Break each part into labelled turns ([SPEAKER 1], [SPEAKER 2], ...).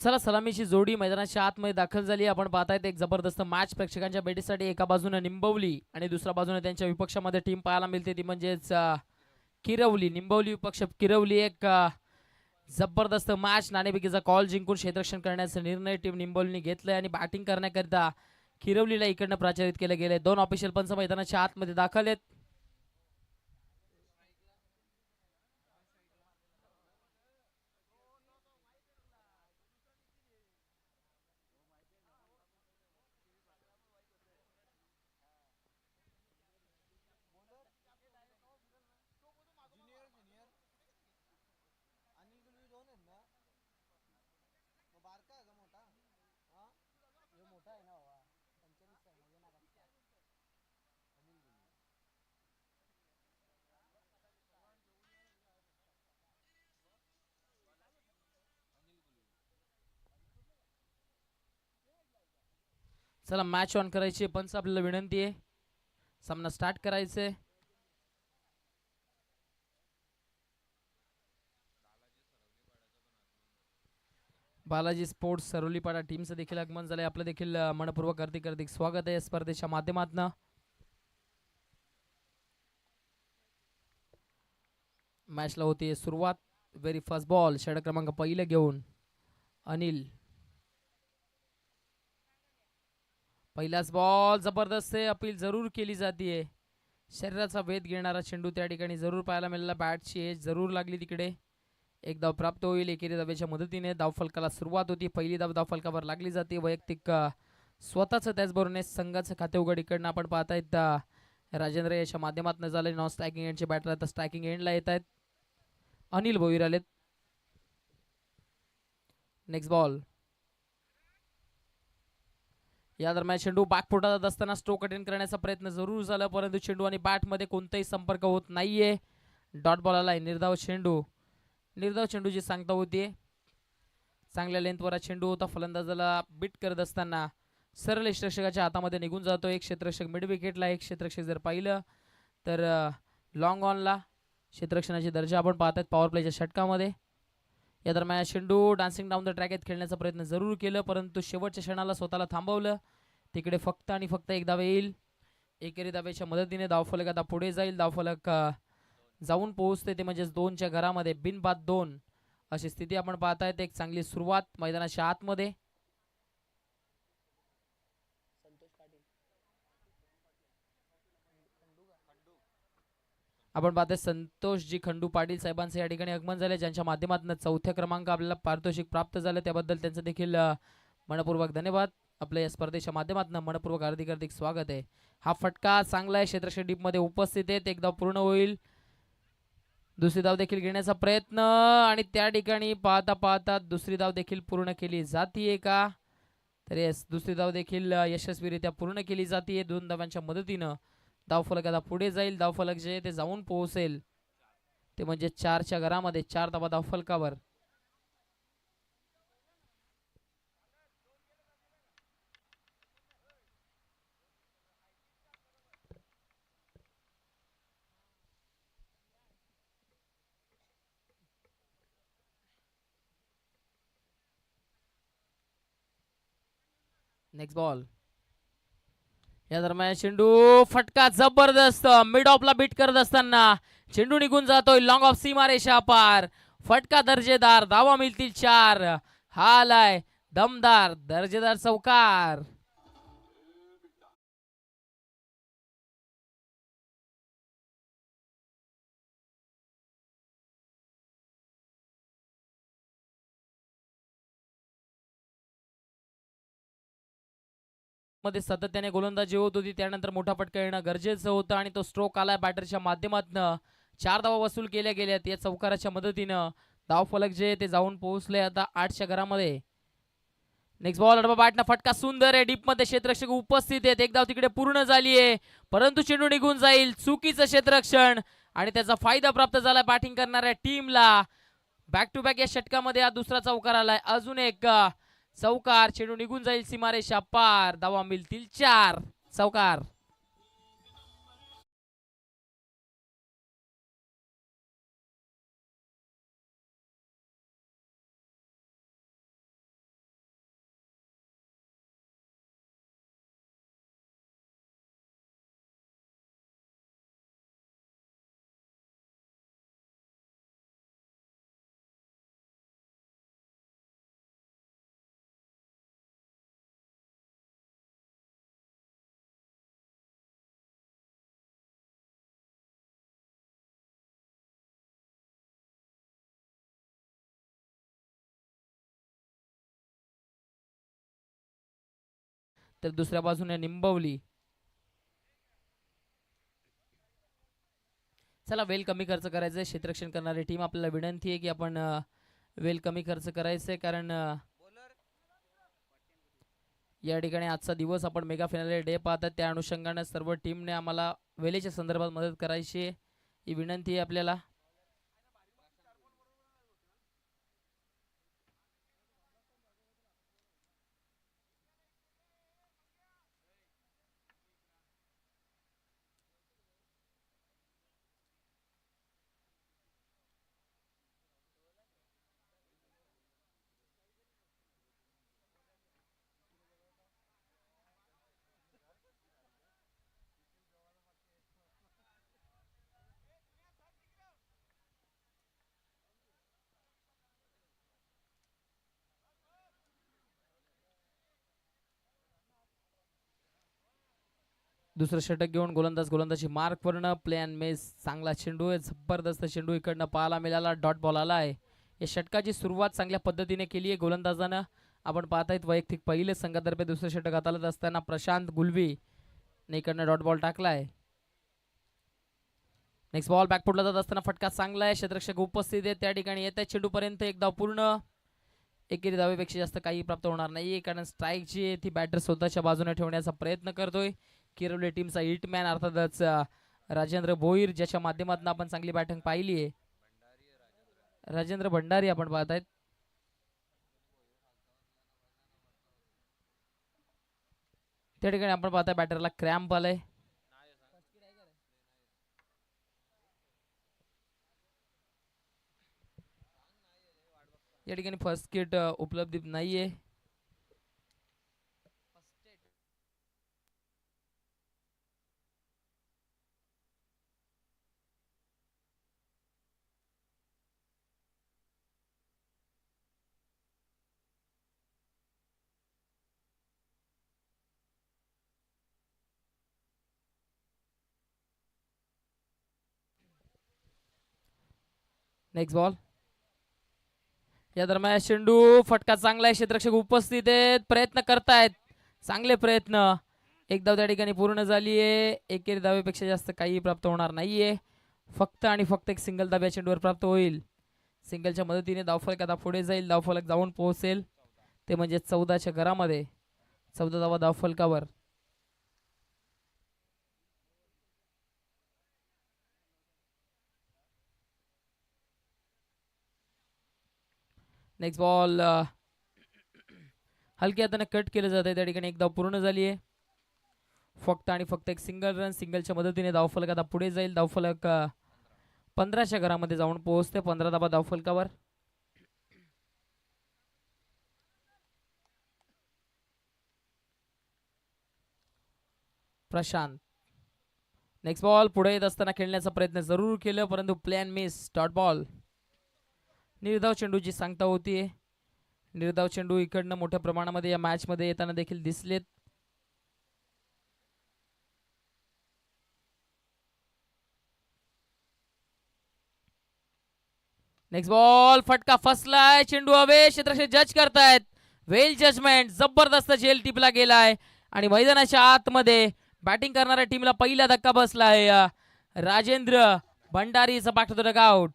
[SPEAKER 1] चला सलामीची जोडी मैदानाच्या आतमध्ये दाखल झाली. आपण पाहतायत एक जबरदस्त मॅच प्रेक्षकांच्या भेटीसाठी. एका बाजूने निंबवली आणि दुसऱ्या बाजूने त्यांच्या विपक्षामध्ये टीम पाहायला मिळते ती म्हणजेच किरवली. निंबवली विपक्ष किरवली. एक जबरदस्त मॅच नाणेफेकीचा कॉल जिंकून क्षेत्ररक्षण करण्याचा निर्णय टीम निंबवलीने घेतलाय आणि बॅटिंग करण्याकरिता किरवलीला इकडनं प्रचारित केले गेले. दोन ऑफिशियल पंच मैदानाच्या आतमध्ये दाखल आहेत. चला मॅच ऑन करायची. पंच आपल्याला विनंती आहे. सामना स्टार्ट करायचे. बालाजी स्पोर्ट्स सरोलीपाडा टीमचं देखील आगमन झालंय. आपलं देखील मनपूर्वक हार्दिक स्वागत आहे स्पर्धेच्या माध्यमातून. मॅचला होती सुरुवात. व्हेरी फर्स्ट बॉल षटक क्रमांक पहिले घेऊन अनिल. पहिलाच बॉल जबरदस्त आहे. अपील जरूर केली जाते. शरीराचा वेध घेणारा चेंडू त्या ठिकाणी जरूर पाहायला मिळाला. बॅटची एज जरूर लागली तिकडे. एक धाव प्राप्त होईल. एकेरी धावेच्या मदतीने धावफलकाला सुरुवात होती. पहिली धाव धावफलकावर लागली जाते. वैयक्तिक स्वतःच त्याचबरोबर संघाचं खाते उघड इकडनं आपण पाहतायत राजेंद्र याच्या माध्यमातून झाले. नॉन स्ट्रायकिंग एंडचे बॅटर आता स्ट्रायकिंग एंडला येत आहेत. अनिल भोईर आलेत. Next ball. या दरम्यान चेंडू बॅकफुटात जात असताना स्ट्रोक अटेंड करण्याचा प्रयत्न जरूर झाला परंतु चेंडू आणि बॅटमध्ये कोणताही संपर्क होत नाहीये. डॉट बॉल आलाय. निर्धाव चेंडूची सांगता होती. चांगल्या लेंथवर चेंडू होता. फलंदाजाला बीट करत असताना सरळ क्षेत्ररक्षकाच्या हातामध्ये निघून जातो. एक क्षेत्ररक्षक मिड विकेटला, एक क्षेत्ररक्षक जर पाहिलं तर लॉंग ऑनला. क्षेत्ररक्षणाची दर्जा आपण पाहतात पॉवर प्लेच्या षटकामध्ये. या दरम्यान चेंडू डान्सिंग डाऊन द ट्रॅक खेळण्याचा प्रयत्न जरूर केलं परंतु शेवटच्या क्षणाला स्वतःला थांबवलं. तिकडे फक्त आणि फक्त एक धाव येईल. एकेरी धावेच्या मदतीने धावफलक आता पुढे जाईल. धावफलक जाऊन पोहोचते ते म्हणजेच 2च्या घरामध्ये. बिनबाद 2 अशी स्थिती आपण पाहतायत. एक चांगली सुरुवात मैदानाच्या आतमध्ये. आपण पाहतोय संतोषजी खंडू पाटील साहेबांचे या ठिकाणी आगमन झाले ज्यांच्या माध्यमातून 4थ्या क्रमांक आपल्याला पारितोषिक प्राप्त झालं. त्याबद्दल त्यांचं देखील मनपूर्वक धन्यवाद. आपल्या या स्पर्धेच्या माध्यमातून मनपूर्वक हार्दिक स्वागत आहे. हा फटका चांगला आहे. क्षेत्ररक्षक डीप मध्ये उपस्थित आहेत. एक धाव पूर्ण होईल. दुसरी धाव देखील घेण्याचा प्रयत्न आणि त्या ठिकाणी पाहता पाहता दुसरी धाव देखील पूर्ण केली जातीये का तर येस दुसरी धाव देखील यशस्वीरित्या पूर्ण केली जाते. 2 धावांच्या मदतीनं धावफलक आता पुढे जाईल. धावफलक जे ते जाऊन पोहोचेल ते म्हणजे 4च्या घरामध्ये. 4 धावा धावफलकावर. Next ball. या दरम्यान चेंडू फटका जबरदस्त मिड ऑफला बीट करत असताना चेंडू निघून जातोय. लॉंग ऑफ सीमारेषा पार. फटका दर्जेदार. धावा मिळतील 4. हा आलाय दमदार दर्जेदार चौकार. मध्ये सातत्याने गोलंदाजी होत होती. त्यानंतर मोठा फटका येणं गरजेचं होतं आणि तो स्ट्रोक आलाय बॅटरच्या माध्यमातून. 4 धावा वसूल केल्या गेल्यात या चौकाराच्या मदतीनं. धावफलक जे ते जाऊन पोहोचले आता 8च्या घरामध्ये. Next ball. बॅटनं फटका सुंदर आहे. डीप मध्ये क्षेत्ररक्षक उपस्थित आहेत. एक धाव तिकडे पूर्ण झाली आहे परंतु चेंडू निघून जाईल. चुकीचं क्षेत्ररक्षण आणि त्याचा फायदा प्राप्त झाला बॅटिंग करणाऱ्या टीमला. बॅक टू बॅक या षटकामध्ये हा दुसरा चौकार आलाय. अजून एक चौकार. चेंडू निघून जाईल सीमारेषा पार. धावा मिळतील 4. चौकार. तर दुसऱ्या बाजूने निंबवली. चला वेल कमी खर्च करायचं आहे. क्षेत्ररक्षण करणारी टीम आपल्याला विनंती आहे की आपण वेल कमी खर्च करायचं आहे, कारण या ठिकाणी आजचा दिवस आपण मेगा फायनल डे पाहतात. त्या अनुषंगाने सर्व टीमने आम्हाला वेलेच्या संदर्भात मदत करायची आहे, ही विनंती आहे आपल्याला. दुसरं षटक घेऊन गोलंदाजी मार्कवरनं प्लॅन मेस. चांगला चेंडू आहे, जबरदस्त चेंडू इकडनं पाहायला मिळाला. डॉट बॉल आला आहे. या षटकाची सुरुवात चांगल्या पद्धतीने केली आहे गोलंदाजानं. आपण पाहतायत वैयक्तिक पहिले संघातर्फे दुसरं षटक हाताळत असताना प्रशांत गुलवी इकडनं डॉट बॉल टाकलाय. नेक्स्ट बॉल बॅकफुटला जात असताना फटका चांगला आहे. क्षेत्ररक्षक उपस्थित आहे त्या ठिकाणी. येत्या चेंडूपर्यंत एक धाव पूर्ण. एकेरी धावेपेक्षा जास्त काही प्राप्त होणार नाही, कारण स्ट्राईक जी आहे ती बॅटर स्वतःच्या बाजूने ठेवण्याचा प्रयत्न करतोय. किरवले टीमचा हिटमॅन अर्थातच राजेंद्र भोईर, ज्याच्या माध्यमातून आपण चांगली बॅटिंग पाहिली आहे. राजेंद्र भंडारी आपण पाहतायत. त्या ठिकाणी आपण पाहताय बॅटरला क्रॅम्प आलाय. या ठिकाणी फर्स्ट किट उपलब्ध नाहीये. Next ball. या दरम्यान चेंडू फटका चांगला आहे. क्षेत्ररक्षक उपस्थित आहेत, प्रयत्न करतायत, चांगले प्रयत्न. एक धाव त्या ठिकाणी पूर्ण झाली आहे. एकेरी धावेपेक्षा जास्त काही प्राप्त होणार नाहीये. फक्त आणि फक्त एक सिंगल धाव या चेंडूवर प्राप्त होईल. सिंगलच्या मदतीने धावफलक आता पुढे जाईल, धावफलक जाऊन पोहोचेल, ते म्हणजे 14च्या घरामध्ये. 14 धावा धावफलकावर. नेक्स्ट बॉल हलक्या हाताने कट केलं जात आहे. त्या ठिकाणी एक धाव पूर्ण झाली आहे. फक्त आणि फक्त एक सिंगल रन. सिंगलच्या मदतीने धावफलक आता पुढे जाईल, धावफलक 15च्या घरामध्ये जाऊन पोहोचते. 15 धावा धावफलकावर. प्रशांत. नेक्स्ट बॉल पुढे येत असताना खेळण्याचा प्रयत्न जरूर केलं, परंतु प्लॅन मिस. Dot ball. निर्धाव चेंडूची सांगता होतीये. निर्धाव चेंडू इकडनं मोठ्या प्रमाणामध्ये या मॅच मध्ये येताना देखील दिसलेत. नेक्स्ट बॉल फटका फसलाय, चेंडू हवे. क्षेत्ररक्षक जज करतायत. वेल जजमेंट. जबरदस्त झेल टिपला गेलाय आणि मैदानाच्या आतमध्ये बॅटिंग करणाऱ्या टीमला पहिला धक्का बसला आहे. राजेंद्र भंडारीचा बॅक टू द डगआउट.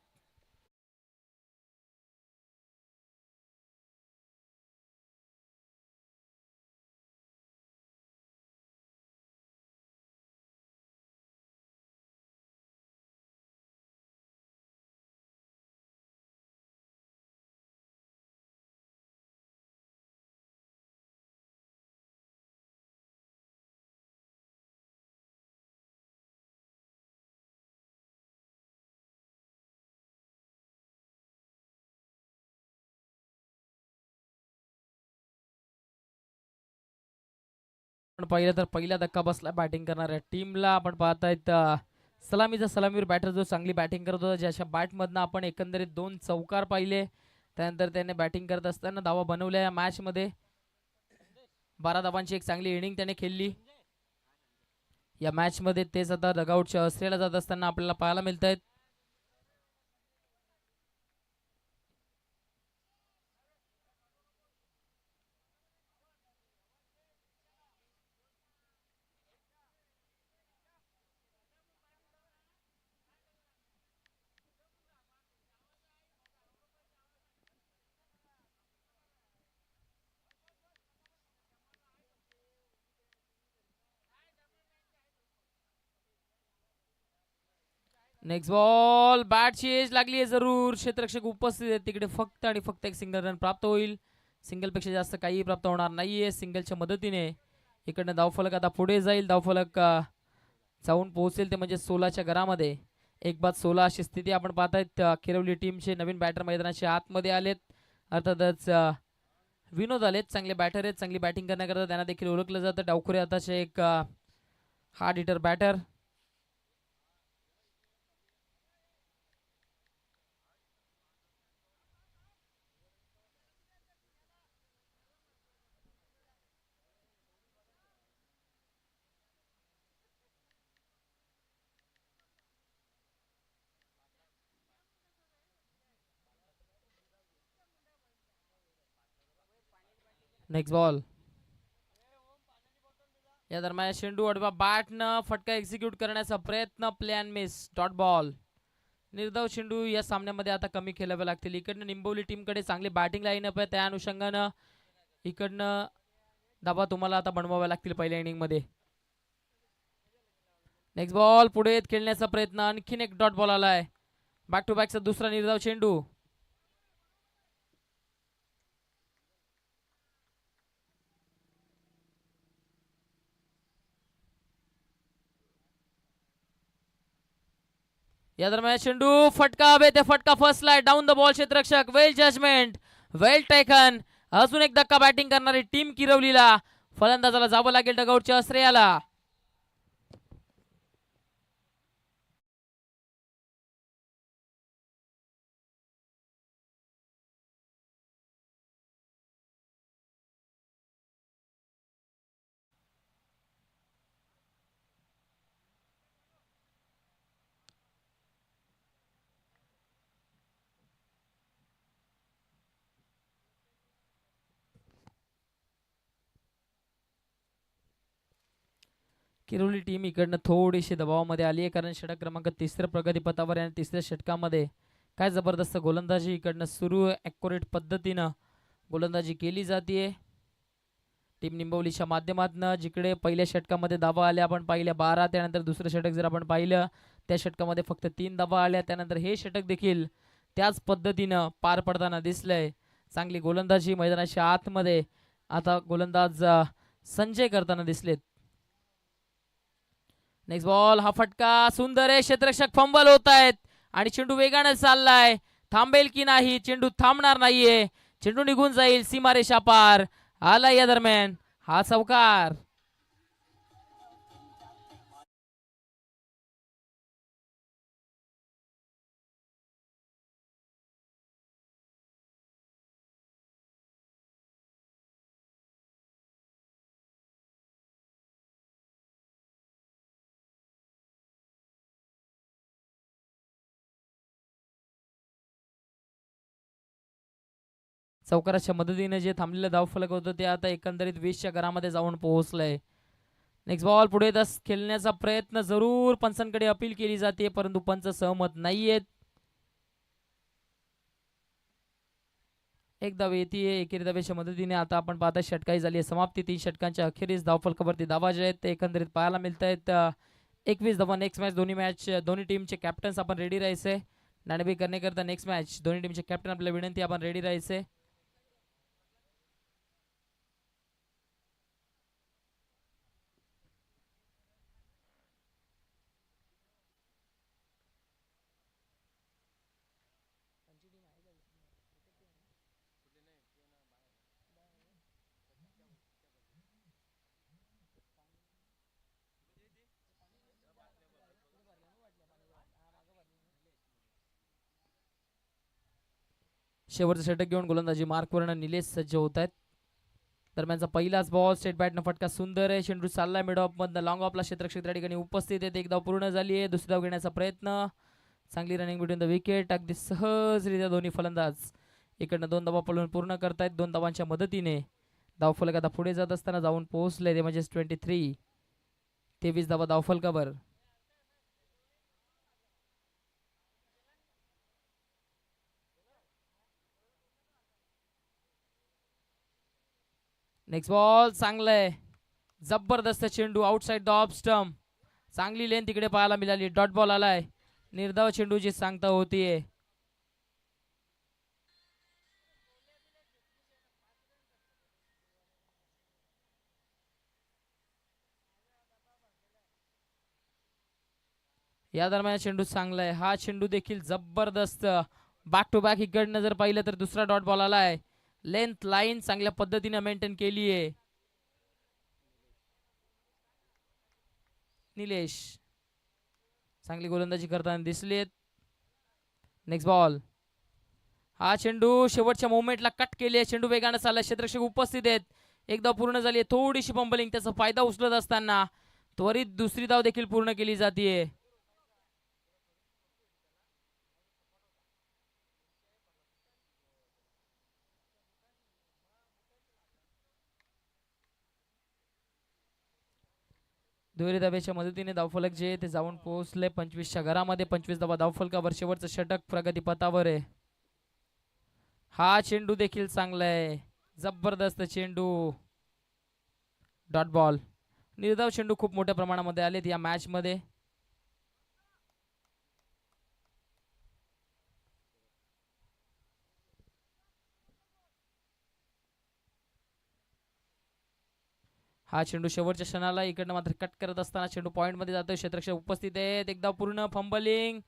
[SPEAKER 1] पाहिलं तर पहिला धक्का बसला बॅटिंग करणाऱ्या टीमला. आपण पाहतायत सलामीचा सलामीवर बॅटर जो चांगली बॅटिंग करत होता, ज्याच्या बॅटमधनं आपण एकंदरीत 2 चौकार पाहिले. त्यानंतर त्याने बॅटिंग करत असताना धावा बनवल्या या मॅच मध्ये. 12 धावांची एक चांगली इनिंग त्याने खेळली या मॅच मध्ये. तेच आता डगआउटच्या अस्त्रेला जात असताना आपल्याला पाहायला मिळत आहेत. नेक्स्ट बॉल बॅटची एज लागली आहे जरूर. क्षेत्ररक्षक उपस्थित आहेत तिकडे. फक्त आणि फक्त एक सिंगल रन प्राप्त होईल. सिंगलपेक्षा जास्त काही प्राप्त होणार नाहीये. सिंगलच्या मदतीने इकडनं धावफलक आता पुढे जाईल. धावफलक जाऊन पोहोचेल ते म्हणजे 16च्या घरामध्ये. एक बाद 16 अशी स्थिती आपण पाहतायत. किरवली टीमचे नवीन बॅटर मैदानाच्या आतमध्ये आलेत. अर्थातच विनोद आलेत. चांगले बॅटर आहेत. चांगली बॅटिंग करण्याकरता त्यांना देखील ओळखलं जातं. डावखुरे आताचे एक hard hitter batter. Next ball या दरम्यान चेंडू अडवा बॅटनं फटका एक्झिक्यूट करण्याचा प्रयत्न. Plan miss. Dot ball. निर्धाव चेंडू या सामन्यामध्ये आता कमी खेळावे लागतील. इकडनं निंबवली टीमकडे चांगली बॅटिंग लाईनअप आहे. त्या अनुषंगानं इकडनं धाबा तुम्हाला आता बनवाव्या लागतील पहिल्या इनिंग मध्ये. नेक्स्ट बॉल पुढे खेळण्याचा प्रयत्न. आणखीन एक डॉट बॉल आलाय. बॅक टू बॅकचा दुसरा निर्धाव चेंडू. या दरम्यान चेंडू फटका हवे ते फटका फसलाय. डाऊन द बॉल क्षेत्ररक्षक. Well judgement. Well taken. अजून एक धक्का बॅटिंग करणारी टीम किरवलीला. फलंदाजाला जावं लागेल डगआउटच्या आश्रयाला. किरोली टीम इकडनं थोडीशी दबावामध्ये आली आहे कारण षटक क्रमांक 3 प्रगतीपथावर आणि 3ऱ्या षटकामध्ये काय जबरदस्त गोलंदाजी इकडनं सुरू ॲक्युरेट पद्धतीनं गोलंदाजी केली जाते. टीम निंबवलीच्या माध्यमातून जिकडे पहिल्या षटकामध्ये धावा आल्या आपण पाहिल्या 12. त्यानंतर दुसरं षटक जर आपण पाहिलं त्या षटकामध्ये फक्त 3 धावा आल्या. त्यानंतर हे षटक देखील त्याच पद्धतीनं पार पडताना दिसलंय. चांगली गोलंदाजी मैदानाच्या आतमध्ये आता गोलंदाज संजय करताना दिसलेत. Next ball. हा फटका सुंदर आहे. क्षेत्ररक्षक फंबल होत आहेत आणि चेंडू वेगाने चाललाय. थांबेल की नाही. चेंडू थांबणार नाहीये. चेंडू निघून जाईल सीमारेषा पार. आला या दरम्यान हा चौकार. चौकाराच्या मदतीने जे थांबलेलं धावफलक होतं ते आता एकंदरीत 20च्या घरामध्ये जाऊन पोहोचलंय. नेक्स्ट बॉल पुढे खेळण्याचा प्रयत्न जरूर पंचांकडे अपील केली जाते परंतु पंच सहमत नाहीयेत. एक धाव येते. एकेरी धावेच्या मदतीने आता आपण पाहता षटकाई झाली आहे समाप्ती. 3 षटकांच्या अखेरीस धावफलकावरती धावा जे आहेत ते एकंदरीत पाहायला मिळत आहेत. 21 धावा. नेक्स्ट मॅच दोन्ही टीमचे कॅप्टन्स आपण रेडी राहायचे. नाणेफेक करण्याकरता नेक्स्ट मॅच दोन्ही टीमचे कॅप्टन आपल्या विनंती आपण रेडी राहायचे. शेवटचं षटक घेऊन गोलंदाजी मार्कवरनं निलेश सज्ज होत आहेत. दरम्यानचा पहिलाच बॉल स्टेट बॅटनं फटका सुंदर आहे. चेंडू चाललाय मिड ऑफ मधनं लॉंग ऑफला. क्षेत्ररक्षक त्या ठिकाणी उपस्थित आहेत. एक धाव पूर्ण झाली आहे. दुसरी धाव घेण्याचा प्रयत्न. चांगली रनिंग बिटवीन द विकेट. अगदी सहजरित्या दोन्ही फलंदाज इकडनं 2 धावा पळून पूर्ण करतायत. 2 धावांच्या मदतीने धावफलक आता पुढे जात असताना जाऊन पोहोचले ते म्हणजेच 23 धावा धावफलकावर. नेक्स्ट बॉल चांगलंय. जबरदस्त चेंडू आउटसाइड द ऑफ स्टंप. चांगली लेन तिकडे पाहायला मिळाली. डॉट बॉल आलाय. निर्धाव चेंडूची सांगता होतीये. या दरम्यान चेंडू चांगला आहे. हा चेंडू देखील जबरदस्त बॅक टू बॅक इकडनं जर पाहिलं तर दुसरा डॉट बॉल आलाय. लेंथ लाईन चांगल्या पद्धतीने मेंटेन केली आहे. निलेश चांगली गोलंदाजी करताना दिसलीत. Next ball. हा चेंडू शेवटच्या मोमेंटला कट केली आहे. चेंडू वेगाने चालला. क्षेत्ररक्षक उपस्थित आहेत. एकदा पूर्ण झाली आहे. थोडीशी पंबलिंग त्याचा फायदा उचलत असताना त्वरित दुसरी धाव देखील पूर्ण केली जाते. दुहेरी धाब्याच्या मदतीने धावफलक जे ते जाऊन पोहोचले 25च्या घरामध्ये. 25 धावा धावफलकावर. शेवटचं षटक प्रगतीपथावर आहे. हा चेंडू देखील चांगला आहे. जबरदस्त चेंडू. Dot ball. निर्धाव चेंडू खूप मोठ्या प्रमाणामध्ये आलेत या मॅच मध्ये. हा चेंडू शेवटच्या क्षणाला इकडनं मात्र कट करत असताना चेंडू पॉइंट मध्ये जातोय. क्षेत्ररक्षक उपस्थित आहेत. एकदा पूर्ण फंबलिंग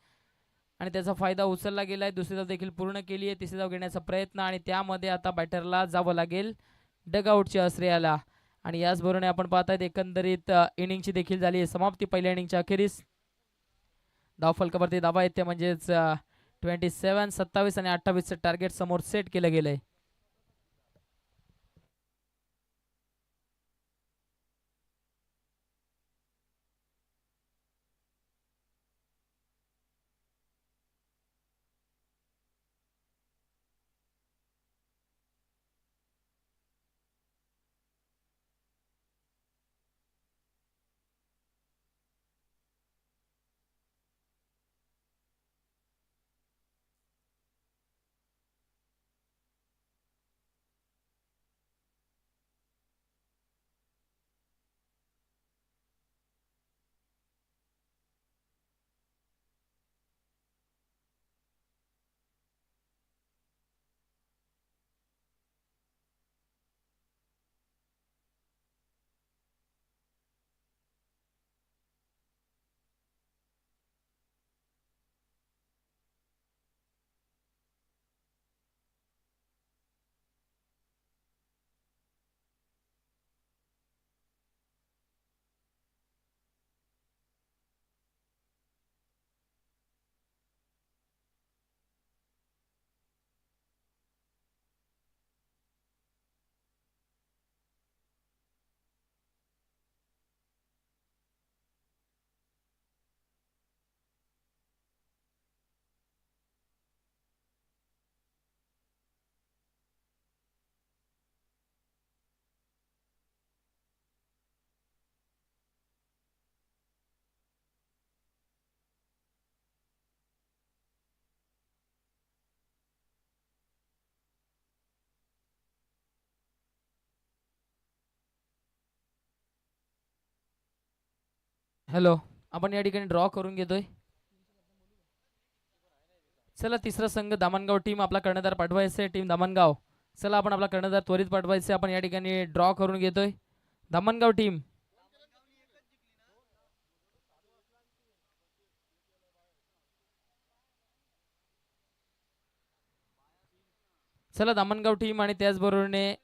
[SPEAKER 1] आणि त्याचा फायदा उचलला गेलाय. दुसरी धाव देखील पूर्ण केली आहे. तिसरी धाव घेण्याचा प्रयत्न आणि त्यामध्ये आता बॅटरला जावं लागेल डगआउटच्या आश्रयाला. आणि याचबरोबर आपण पाहतायत एकंदरीत इनिंगची देखील झाली आहे समाप्ती पहिल्या इनिंगच्या अखेरीस. धावफलकावरती धावा येते म्हणजेच 27, 27 आणि 28चं टार्गेट समोर सेट केलं गेलंय. हॅलो, आपण या ठिकाणी ड्रॉ करून घेतोय. चला तिसरा संघ दामणगाव टीम आपला कर्णधार पाठवायचा. टीम दामणगाव, चला आपण आपला कर्णधार त्वरित पाठवायचे. आपण या ठिकाणी ड्रॉ करून घेतोय. दामणगाव टीम, चला दामणगाव टीम आणि त्याचबरोबरने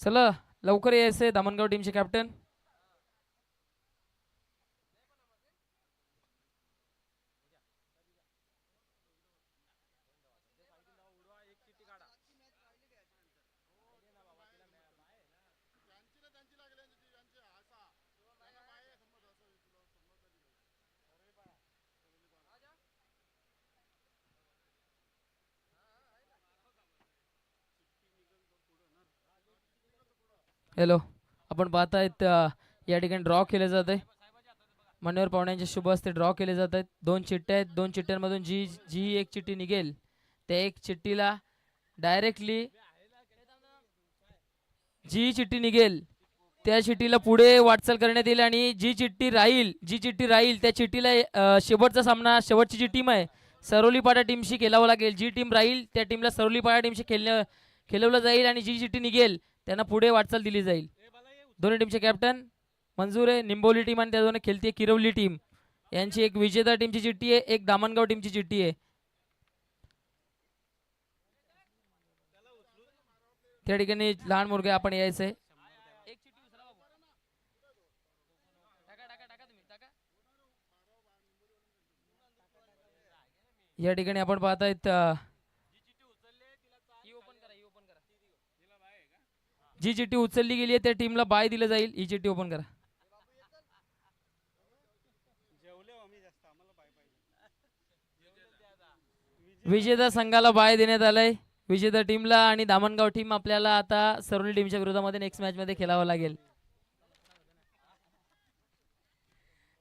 [SPEAKER 1] चला लवकर यायचंय दामणगाव टीमचे कॅप्टन. हॅलो, आपण पाहतायत या ठिकाणी ड्रॉ केले जात आहे. मान्यवर पाहुण्यांचे शुभ हस्ते ड्रॉ केले जात आहेत. 2 चिठ्ठ्या आहेत. 2 चिठ्ठ्यांमधून जी जी एक चिठ्ठी निघेल त्या एक चिठ्ठीला डायरेक्टली जी चिठ्ठी निघेल त्या चिठ्ठीला पुढे वाटचाल करण्यात येईल आणि जी चिठ्ठी राहील त्या चिठ्ठीला शेवटचा सामना शेवटची जी टीम आहे सरोलीपाडा टीमशी खेळावं लागेल. जी टीम राहील त्या टीमला सरोलीपाडा टीमशी खेळवलं जाईल आणि जी चिठ्ठी निघेल त्यांना पुढे वाटचाल दिली जाईल. दोन्ही टीमचे कॅप्टन मंजूर आहे. निंबोली टीम आणि त्याद्वारे खेळते किरवली टीम यांची एक विजेता टीमची चिठ्ठी आहे, एक दामणगाव टीमची चिठ्ठी आहे. त्या ठिकाणी लहान मुलगे आपण यायचंय. या ठिकाणी आपण पाहतायत जी चिठ्ठी उचलली गेली आहे त्या टीमला बाय दिलं जाईल. ही चिठ्ठी ओपन करा. विजेता संघाला बाय देण्यात आलंय. विजेता टीमला आणि दामणगाव टीम आपल्याला आता सरोली टीमच्या विरोधामध्ये नेक्स्ट मॅच मध्ये खेळावं लागेल.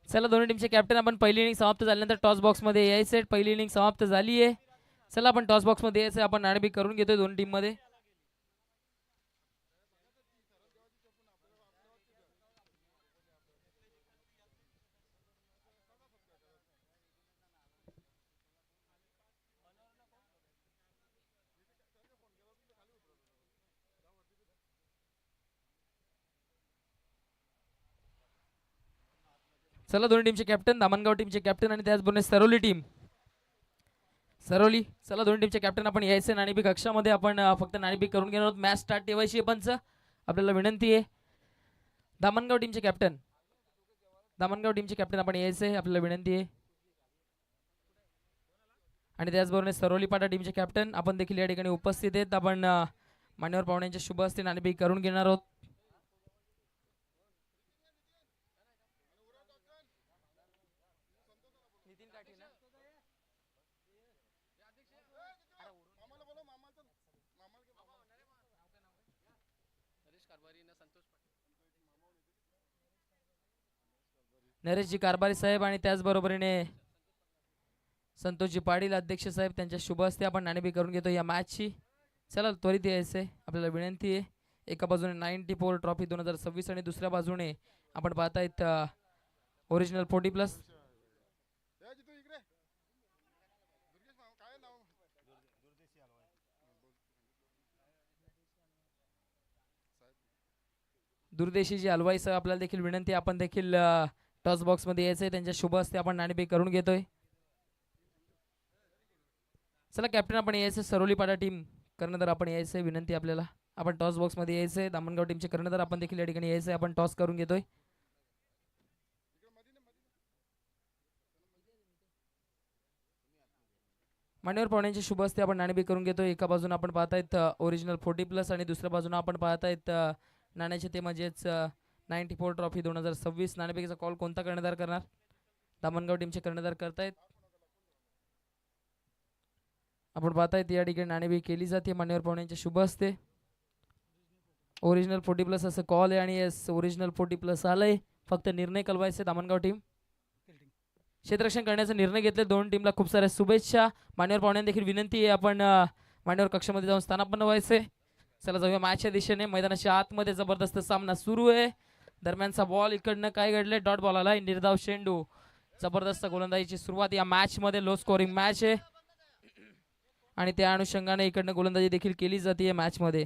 [SPEAKER 1] चला दोन्ही टीमचे कॅप्टन आपण पहिली इनिंग समाप्त झाल्यानंतर टॉस बॉक्स मध्ये यायचे. पहिली इनिंग समाप्त झाली आहे. चला आपण टॉस बॉक्स मध्ये यायचं. आपण नाणेफेक करून घेतोय दोन्ही टीम मध्ये. चला दोन्ही टीमचे कॅप्टन दामणगाव टीमचे कॅप्टन आणि त्याचबरोबर सरोली टीम सरोली. चला दोन्ही टीमचे कॅप्टन आपण यायचे नाणेफेक कक्षामध्ये. आपण फक्त नाणेफेक करून घेणार आहोत. मॅच स्टार्ट ठेवायची आहे पंच आपल्याला विनंती आहे. दामणगाव टीमचे कॅप्टन आपण यायचे आपल्याला विनंती आहे. आणि त्याचबरोबर सरोलीपाडा टीमचे कॅप्टन आपण देखील या ठिकाणी उपस्थित आहेत. आपण मान्यवर पाहुण्यांच्या शुभ हस्ते नाणेफेक करून घेणार आहोत. नरेशजी कारभारी साहेब आणि त्याचबरोबरीने संतोषजी पाटील अध्यक्ष साहेब त्यांच्या शुभ हस्ते आपण नाणेफेक करून घेतो या मॅचची. चला त्वरित यायचे आपल्याला विनंती आहे. एका बाजूने 94 ट्रॉफी 2026 आणि दुसऱ्या बाजूने आपण पाहतायत ओरिजिनल 40+. दुर्देशीजी हलवाई साहेब आपल्याला देखील विनंती. आपण देखील टॉस बॉक्स मध्ये यायचंय. त्यांच्या शुभ हस्ते आपण नाणेफेक करून घेतोय. चला कॅप्टन आपण यायचं. सरोलीपाडा टीम कर्णधार आपण यायचंय विनंती आपल्याला. आपण टॉस बॉक्स मध्ये यायचंय. दामणगाव टीमचे कर्णधार आपण देखील या ठिकाणी यायचंय. आपण टॉस करून घेतोय. मान्यवर पाहुण्यांच्या शुभ हस्ते आपण नाणेफेक करून घेतोय. एका बाजूने आपण पाहतायत ओरिजिनल 40+ आणि दुसऱ्या बाजूने आपण पाहतायत नाण्याचे ते म्हणजेच 94 ट्रॉफी 2026. नाणेफेकीचा कॉल कोणता कर्णधार करणार? दामणगाव टीमचे कर्णधार करतायत. आपण पाहतायत या ठिकाणी नाणेफेक केली जाते मान्यवर पाहुण्यांच्या शुभ हस्ते. ओरिजिनल 40+ असं कॉल आहे आणि येस ओरिजिनल 40+ आलंय. फक्त निर्णय कळवायचे. दामणगाव टीम क्षेत्ररक्षण करण्याचा निर्णय घेतले. दोन टीमला खूप साऱ्या शुभेच्छा. मान्यवर पाहुण्यांना देखील विनंती आहे आपण मान्यवर कक्षामध्ये जाऊन स्थानापन्न व्हायचे. चला जाऊया मॅचच्या दिशेने. मैदानाच्या आतमध्ये जबरदस्त सामना सुरू आहे. दरम्यानचा बॉल इकडनं काय घडले डॉट बॉल आलाय. निर्धाव शेंडू जबरदस्त गोलंदाजीची सुरुवात या मॅच मध्ये. लो स्कोरिंग मॅच आहे आणि त्या अनुषंगाने इकडनं गोलंदाजी देखील केली जाते या मॅच मध्ये.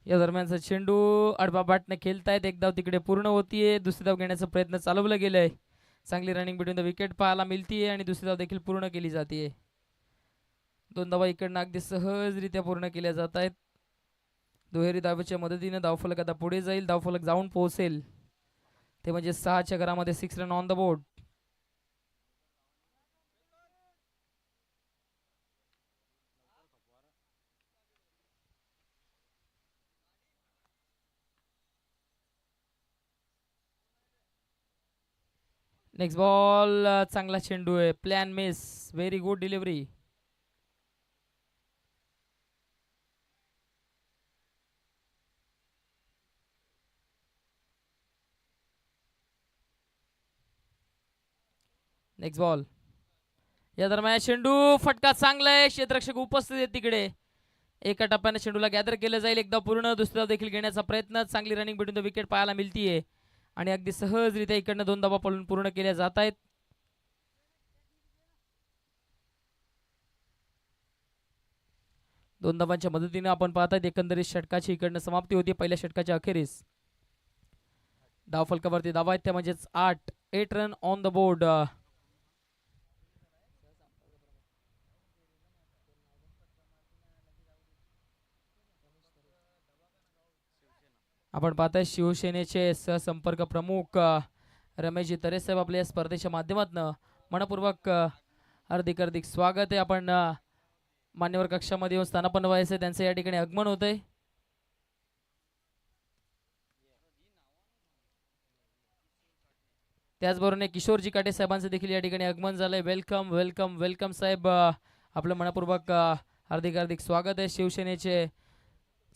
[SPEAKER 1] या दरम्यानचा चेंडू आडवा बॅटने खेळतायत. एक धाव तिकडे पूर्ण होतीये. दुसरी धाव घेण्याचा प्रयत्न चालवलं गेलाय. चांगली रनिंग बिटवीन द विकेट पाहायला मिळतीये आणि दुसरी धाव देखील पूर्ण केली जाते. दोन धावा इकडनं अगदी सहजरित्या पूर्ण केल्या जात आहेत. दुहेरी धावेच्या मदतीने धावफलक आता पुढे जाईल. धावफलक जाऊन पोहोचेल ते म्हणजे 6च्या घरामध्ये 6 run on the board. Next ball चांगला चेंडू आहे. Plan miss. Very good delivery. Next ball. या दरम्यान चेंडू फटका चांगला आहे. क्षेत्ररक्षक उपस्थित आहेत तिकडे. एका टप्प्याने चेंडूला गॅदर केलं जाईल. एकदा पूर्ण दुसरा देखील घेण्याचा प्रयत्न. चांगली रनिंग बिटून द विकेट पाहायला मिळतीये आणि अगदी सहजरित्या इकडनं 2 धावा पळून पूर्ण केल्या जात आहेत. दोन धावांच्या मदतीने आपण पाहतायत एकंदरीत षटकाची इकडनं समाप्ती होती. पहिल्या षटकाच्या अखेरीस धाव फलकावरती धावा आहेत त्या म्हणजेच 8 रन ऑन द बोर्ड. आपण पाहताय शिवसेनेचे सहसंपर्क प्रमुख रमेशजी तरे साहेब आपल्या स्पर्धेच्या माध्यमातून मनपूर्वक हार्दिक स्वागत आहे. आपण मान्यवर कक्षामध्ये येऊन स्थानापन्न व्हायचे त्यांचं या ठिकाणी आगमन होतंय. त्याचबरोबर किशोरजी काटे साहेबांचं देखील या ठिकाणी आगमन झालंय. वेलकम वेलकम वेलकम साहेब. आपलं मनपूर्वक हार्दिक स्वागत आहे. शिवसेनेचे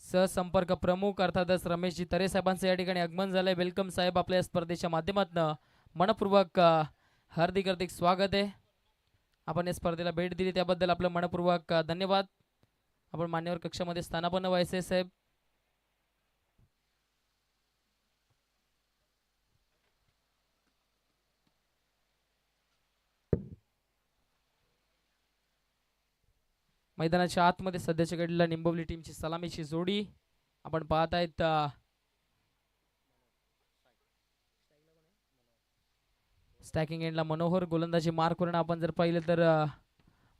[SPEAKER 1] सहसंपर्क प्रमुख अर्थातच रमेशजी तरे साहेबांचं या ठिकाणी आगमन झालंय. वेलकम साहेब. आपल्या स्पर्धेच्या माध्यमातून मनपूर्वक हार्दिक स्वागत आहे. आपण या स्पर्धेला भेट दिली त्याबद्दल आपलं मनपूर्वक धन्यवाद. आपण मान्यवर कक्षामध्ये स्थानापन्न व्हायचे साहेब. मैदानाच्या आतमध्ये सध्याच्या घडीला निंबवली टीमची सलामीची जोडी आपण पाहत आहेत. स्टॅकिंग एंडला मनोहर गोलंदाजी मार्क करून आपण जर पाहिलं तर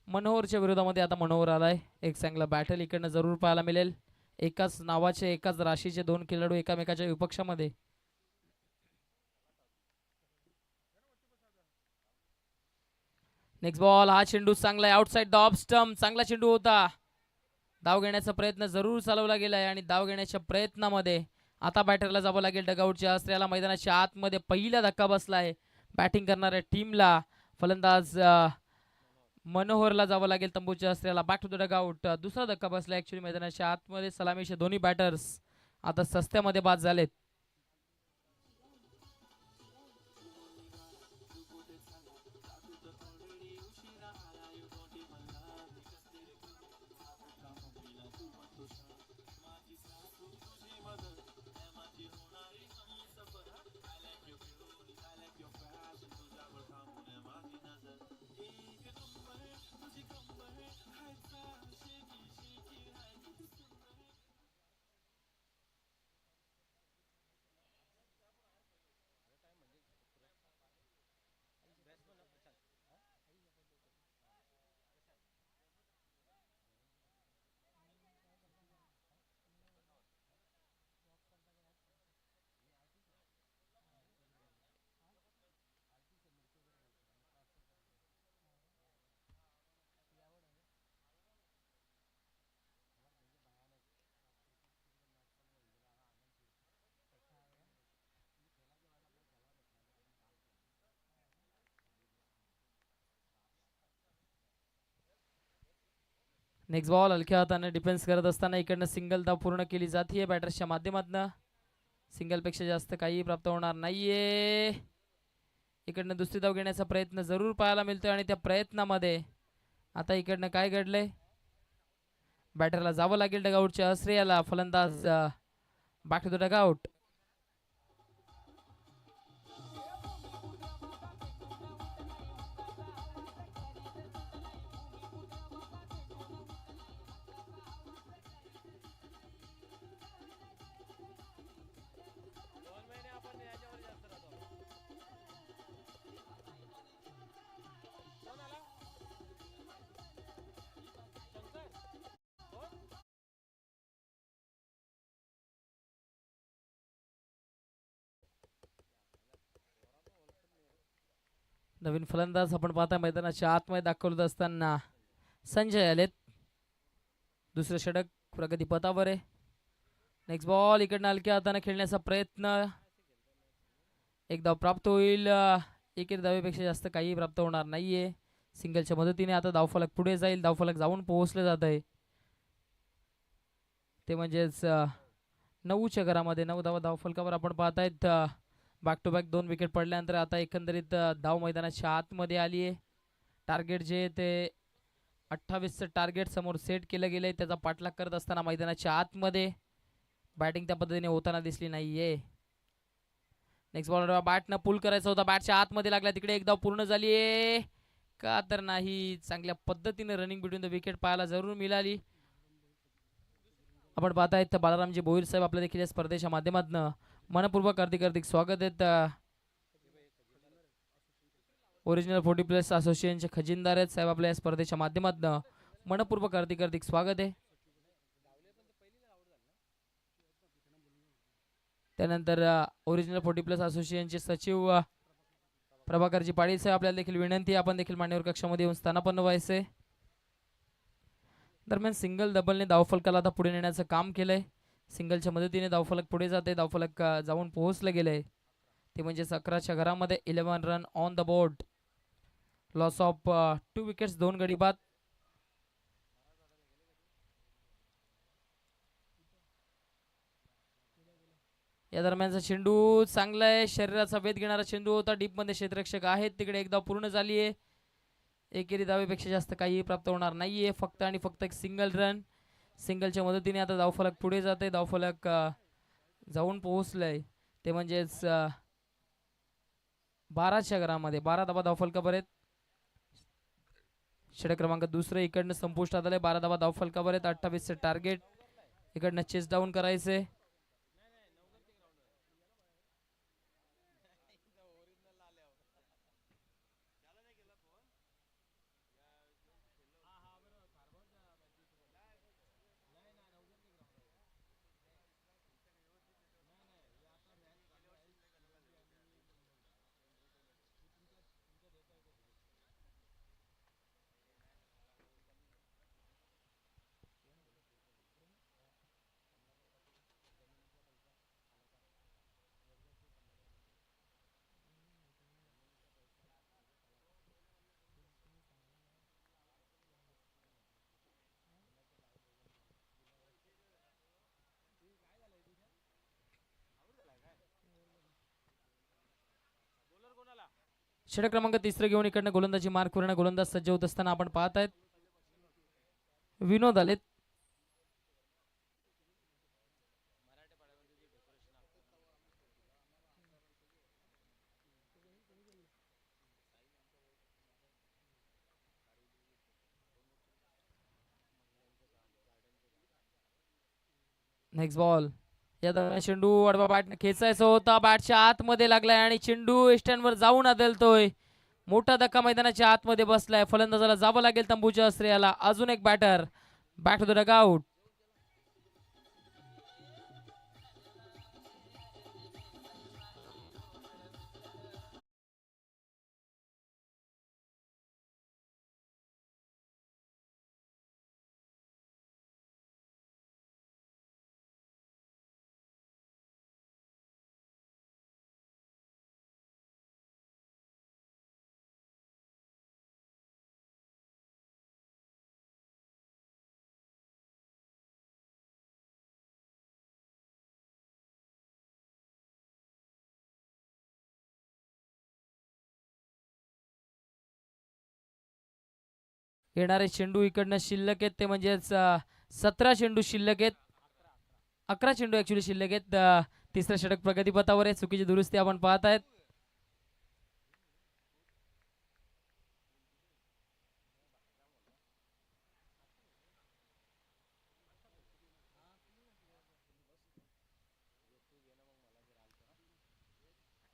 [SPEAKER 1] मनोहरच्या विरोधामध्ये आता मनोहर आलाय. एक चांगला बॅटल इकडनं जरूर पाहायला मिळेल. एकाच नावाचे एकाच राशीचे दोन खेळाडू एकामेकाच्या विपक्षामध्ये. Next ball. हा चेंडू चांगला आहे. Outside the off stump. चांगला चेंडू होता. धाव घेण्याचा प्रयत्न जरूर चालवला गेलाय आणि धाव घेण्याच्या प्रयत्नामध्ये आता बॅटरला जावं लागेल. डगआउटच्या अस्त्र्याला मैदानाच्या आतमध्ये पहिला धक्का बसलाय बॅटिंग करणाऱ्या टीमला. फलंदाज मनोहरला जावं लागेल तंबूच्या अस्त्र्याला. Back to the dugout. दुसरा धक्का बसला ऍक्च्युली मैदानाच्या आतमध्ये. सलामीचे दोन्ही बॅटर्स आता सस्त्यामध्ये बाद झालेत. Next ball. हलक्या हाताने डिफेन्स करत असताना इकडनं सिंगल धाव पूर्ण केली जाते बॅटर्सच्या माध्यमातून. सिंगल पेक्षा जास्त काही प्राप्त होणार नाहीये. इकडनं दुसरी धाव घेण्याचा प्रयत्न जरूर पाहायला मिळतोय आणि त्या प्रयत्नामध्ये आता इकडनं काय घडलंय. बॅटरला जावं लागेल डगआउटच्या अस्त्र्याला. फलंदाज बॅक टू द डगआउट. नवीन फलंदाज आपण पाहता मैदानाच्या आतमध्ये दाखवत असताना संजय आलेत. दुसरं षटक प्रगतीपथावर आहे. Next ball. इकडनं हलक्या हाताने खेळण्याचा प्रयत्न. एक धाव प्राप्त होईल. एकेरी धावेपेक्षा जास्त काही प्राप्त होणार नाहीये. सिंगलच्या मदतीने आता धावफलक पुढे जाईल. धावफलक जाऊन पोहोचले जात आहे. ते म्हणजेच 9च्या घरामध्ये 9 धावा धावफलकावर आपण पाहतायत. बॅक टू बॅक 2 विकेट पडल्यानंतर आता एकंदरीत धाव मैदानाच्या आतमध्ये आली आहे. टार्गेट जे ते 28चं टार्गेट समोर सेट केलं गेलंय. त्याचा पाठलाग करत असताना मैदानाच्या आतमध्ये बॅटिंग त्या पद्धतीने होताना दिसली नाहीये. नेक्स्ट बॉलर बॅटनं पुल करायचा होता. बॅटच्या आतमध्ये लागला. तिकडे एक धाव पूर्ण झाली आहे का तर नाही. चांगल्या पद्धतीने रनिंग बिटवीन द विकेट पाहायला जरूर मिळाली. आपण पाहतायत बालारामजी भोईर साहेब आपल्या देखील या स्पर्धेच्या माध्यमातून मनपूर्वक हार्दिक स्वागत आहेत. ओरिजिनल 40+ असोसिएशनचे खजिनदार आहेत साहेब आपल्या या स्पर्धेच्या माध्यमातून मनपूर्वक हार्दिक स्वागत आहे. त्यानंतर ओरिजिनल 40+ असोसिएशनचे सचिव प्रभाकरजी पाटील साहेब आपल्याला देखील विनंती आपण देखील मान्यवर कक्षामध्ये येऊन स्थानापन्न व्हायचे. दरम्यान सिंगल डबलने धावफलकाला आता पुढे नेण्याचं काम केलंय. सिंगलच्या मदतीने धावफलक पुढे जाते. धावफलक जाऊन पोहोचलं गेलंय. ते म्हणजे 11च्या घरामध्ये 11 run on the board. Loss of 2 wickets 2 गडी बाद. या दरम्यानचा चेंडू चांगला आहे. शरीराचा वेध घेणारा चेंडू होता. डीप मध्ये क्षेत्ररक्षक आहेत. तिकडे एक धाव पूर्ण झाली आहे. एकेरी धावेपेक्षा जास्त काही प्राप्त होणार नाहीये. फक्त आणि फक्त एक सिंगल रन. सिंगलच्या मदतीने आता धावफलक पुढे जाते. धावफलक जाऊन पोहोचलंय. ते म्हणजेच 12च्या घरामध्ये 12 धावा धावफलकावर आहेत. षटक क्रमांक दुसरं इकडनं संपुष्टात आलंय. 12 धावा धावफलकावर आहेत. 28चं टार्गेट इकडनं चेस डाऊन करायचंय. षटक क्रमांक तिसरं घेऊन इकडनं गोलंदाजी मार्क करणारा गोलंदाज सज्ज होत असताना आपण पाहत आहेत. विनोद आलेत. Next ball. या दरम्यान चेंडू आडवा बॅटने खेचायचा होता. बॅटच्या आतमध्ये लागलाय आणि चेंडू स्टँडवर जाऊन आदळतोय. मोठा धक्का मैदानाच्या आतमध्ये बसलाय. फलंदाजाला जावं लागेल तंबूच्या आश्रयाला. अजून एक batter. Back to the dugout. येणारे चेंडू इकडनं शिल्लक आहेत. ते म्हणजेच 17 चेंडू शिल्लक आहेत. 11 चेंडू ऍक्च्युली शिल्लक आहेत. तिसरं षटक प्रगतीपथावर आहे. चुकीची दुरुस्ती आपण पाहत आहेत.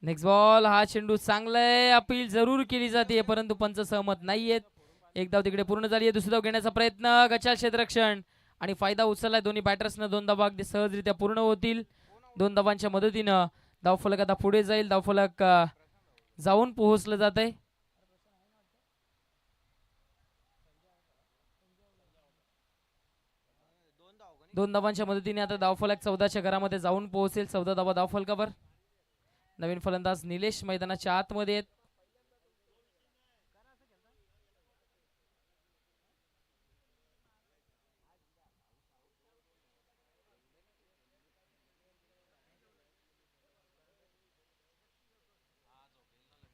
[SPEAKER 1] Next ball. हा चेंडू चांगला आहे. अपील जरूर केली जाते परंतु पंच सहमत नाहीयेत. एक धाव तिकडे पूर्ण झाली आहे. दुसरी धाव घेण्याचा प्रयत्न. गचाल क्षेत्ररक्षण आणि फायदा उचललाय दोन्ही बॅटर्सनं. 2 धावा अगदी सहजरित्या पूर्ण होतील. 2 धावांच्या मदतीनं धावफलक आता पुढे जाईल. धावफलक जाऊन पोहोचलं जात आहे. दोन धावांच्या मदतीने आता धावफलक 14च्या घरामध्ये जाऊन पोहोचेल. 14 धावा धावफलकावर. नवीन फलंदाज निलेश मैदानाच्या आतमध्ये आहेत.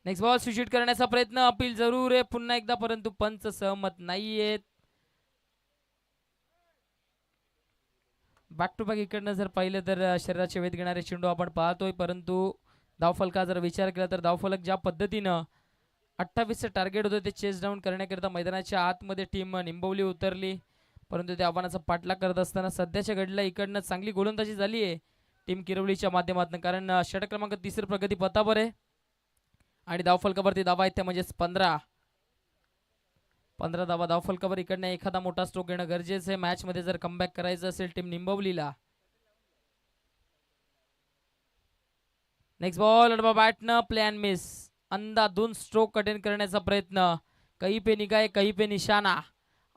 [SPEAKER 1] नेक्स्ट बॉल स्विच करण्याचा प्रयत्न, अपील जरूर आहे पुन्हा एकदा, परंतु पंच सहमत नाहीयेत. बॅक टू बॅक इकडनं जर पाहिलं तर शरीराचे वेध घेणारे चेंडू आपण पाहतोय, परंतु धावफलका जर विचार केला तर धावफलक ज्या पद्धतीनं 28चं टार्गेट होतं ते चेस डाऊन करण्याकरिता मैदानाच्या आतमध्ये टीम निंबवली उतरली, परंतु त्या आव्हानाचा पाठलाग करत असताना सध्याच्या घडीला इकडनं चांगली गोलंदाजी झाली आहे टीम किरवलीच्या माध्यमातून, कारण षटक क्रमांक 3 प्रगती पथावर आहे आणि धावफलकावरती धावा आहेत त्या म्हणजेच 15 धावा धावफलकावर. इकडनं एखादा मोठा स्ट्रोक घेणं गरजेचं आहे मॅच मध्ये जर कमबॅक करायचं असेल टीम निंबवलीला. नेक्स्ट बॉल बॅटनं प्लॅन मिस, अंधाधुंद स्ट्रोक अटेंड करण्याचा प्रयत्न, कहीं पे निगाह कहीं पे निशाणा,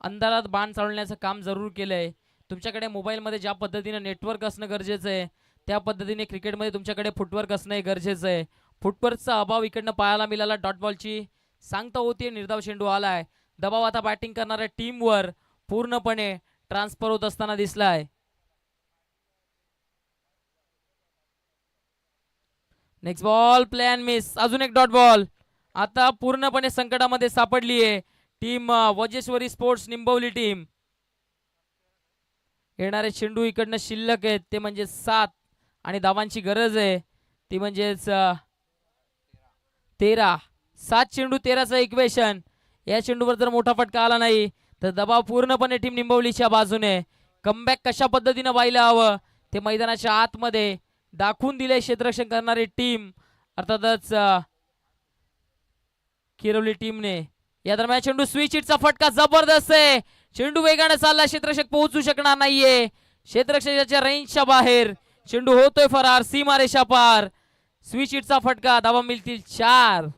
[SPEAKER 1] अंधारात बाण चालवण्याचं काम जरूर केलंय. तुमच्याकडे मोबाईलमध्ये ज्या पद्धतीने नेटवर्क असणं गरजेचं आहे त्या पद्धतीने क्रिकेटमध्ये तुमच्याकडे फुटवर्क असणं गरजेचं आहे. फुटवर्कचा अभाव इकडनं पाहायला मिळाला. डॉट बॉलची सांगता होती, निर्धाव चेंडू आलाय. दबाव आता बॅटिंग करणाऱ्या टीमवर पूर्णपणे ट्रान्सफर होत असताना दिसलाय. नेक्स्ट बॉल प्लॅन मिस, अजून एक डॉट बॉल. आता पूर्णपणे संकटामध्ये सापडली आहे टीम वजेश्वरी स्पोर्ट्स निंबवली टीम. येणारे चेंडू इकडनं शिल्लक आहेत ते म्हणजे 7 आणि धावांची गरज आहे ती म्हणजेच 13. 7 चेंडू 13चं इक्वेशन. या चेंडूवर जर मोठा फटका आला नाही तर दबाव पूर्णपणे टीम निंबवलीच्या बाजूने. कमबॅक कशा पद्धतीने व्हायला हवं ते मैदानाच्या आतमध्ये दाखवून दिले क्षेत्ररक्षण करणारी टीम, अर्थातच किरवली टीमने. या दरम्यान चेंडू स्विच हिटचा फटका जबरदस्त आहे. चेंडू वेगाने चालला, क्षेत्ररक्षक पोहोचू शकणार नाहीये, क्षेत्ररक्षकाच्या रेंजच्या बाहेर चेंडू होतोय फरार, सीमारेषा पार. स्विच हिटचा फटका, धावा मिळतील 4.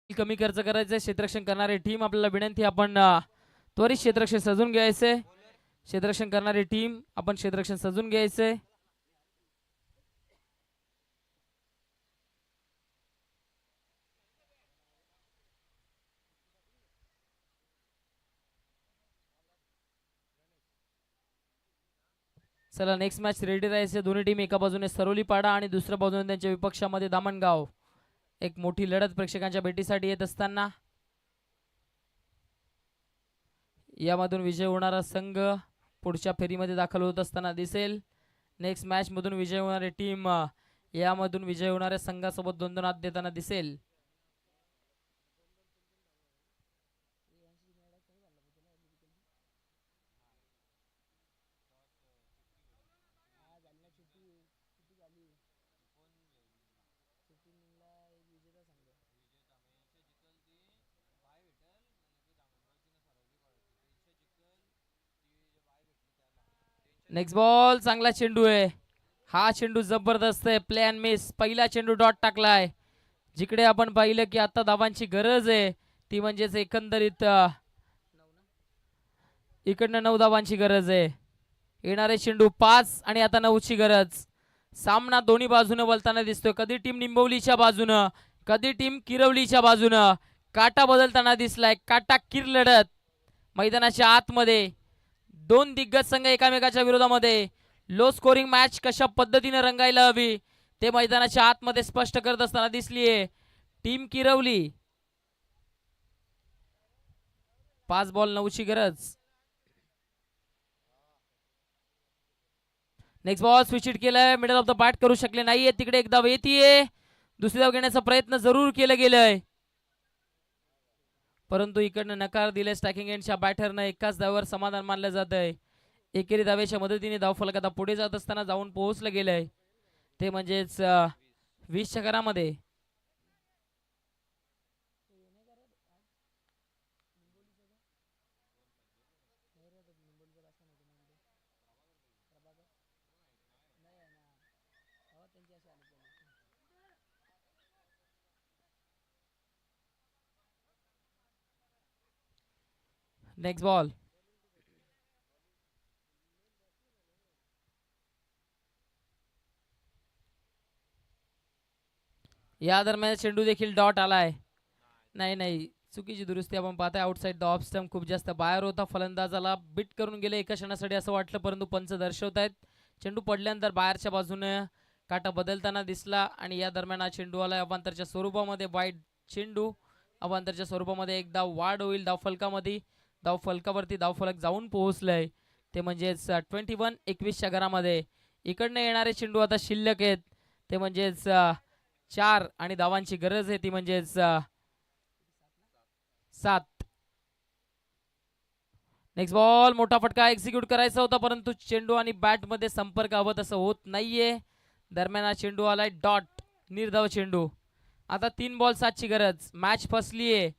[SPEAKER 1] कमी खर्च करायचं क्षेत्ररक्षण करणारी टीम, आपल्याला विनंती आपण त्वरित क्षेत्ररक्षण सजून घ्यायचंय. क्षेत्ररक्षण करणारी टीम आपण क्षेत्ररक्षण सजून घ्यायचंय. चला नेक्स्ट मॅच रेडी राहायचे. दोन्ही टीम एका बाजूने सरोलीपाडा आणि दुसऱ्या बाजूने त्यांच्या विपक्षामध्ये दामणगाव. एक मोठी लढत प्रेक्षकांच्या भेटीसाठी येत असताना यामधून विजय होणारा संघ पुढच्या फेरीमध्ये दाखल होत असताना दिसेल. नेक्स्ट मॅच मधून विजय होणारी टीम यामधून विजय होणाऱ्या संघासोबत 2-2 हात देताना दिसेल. नेक्स्ट बॉल, चांगला चेंडू आहे. हा चेंडू जबरदस्त आहे. प्लॅन मिस, पहिला चेंडू डॉट टाकलाय. जिकडे आपण पाहिलं की आता धावांची गरज आहे ती म्हणजेच एकंदरीत इकडनं 9 धावांची गरज आहे. येणारे चेंडू 5 आणि आता 9ची गरज. सामना दोन्ही बाजूने वळताना दिसतोय, कधी टीम निंबवलीच्या बाजूनं कधी टीम किरवलीच्या बाजूनं. काटा बदलताना दिसलाय, काटा किर लढत मैदानाच्या आतमध्ये. 2 दिग्गज संघ एकामेकाच्या विरोधामध्ये. लो स्कोरिंग मॅच कशा पद्धतीने रंगायला हवी ते मैदानाच्या आतमध्ये स्पष्ट करत असताना दिसलीये टीम किरवली. 5 बॉल 9ची गरज. नेक्स्ट बॉल स्विच हिट केलाय, मिडल ऑफ द बॅट करू शकले नाहीये. तिकडे एक धाव येतीये, दुसरी धाव घेण्याचा प्रयत्न जरूर केला गेलाय परंतु इकडनं नकार दिले स्ट्रायकिंग एंडच्या बॅटरनं. एकाच धावावर समाधान मानलं जात आहे. एकेरी धावेच्या मदतीने धावफलक आता पुढे जात असताना जाऊन पोहोचलं गेलंय ते म्हणजेच 20च्या घरामध्ये. Next ball. या दरम्यान चेंडू देखील डॉट आलाय. नाही चुकीची दुरुस्ती आपण पाहताय. आउटसाइड द ऑफ स्टंप खूप जास्त बाहेर होता. फलंदाजाला बिट करून गेले एका क्षणासाठी असं वाटलं, परंतु पंच दर्शवतायत चेंडू पडल्यानंतर बाहेरच्या बाजूने काटा बदलताना दिसला आणि या दरम्यान हा चेंडू आलाय अवांतरच्या स्वरूपामध्ये. वाईट चेंडू अवांतरच्या स्वरूपामध्ये एक धाव वाढ होईल धावफलकामध्ये. धावफलकावरती धावफलक जाऊन पोहोचलंय ते म्हणजेच 21-21च्या घरामध्ये. इकडनं येणारे चेंडू आता शिल्लक आहेत ते म्हणजेच 4 आणि धावांची गरज आहे ती म्हणजेच 7. Next ball. मोठा फटका एक्झिक्यूट करायचा होता परंतु चेंडू आणि बॅट मध्ये संपर्क हवं तसं होत नाहीये. दरम्यान हा चेंडू आलाय डॉट, निर्धाव चेंडू. आता 3 बॉल 7ची गरज. मॅच फसलीये.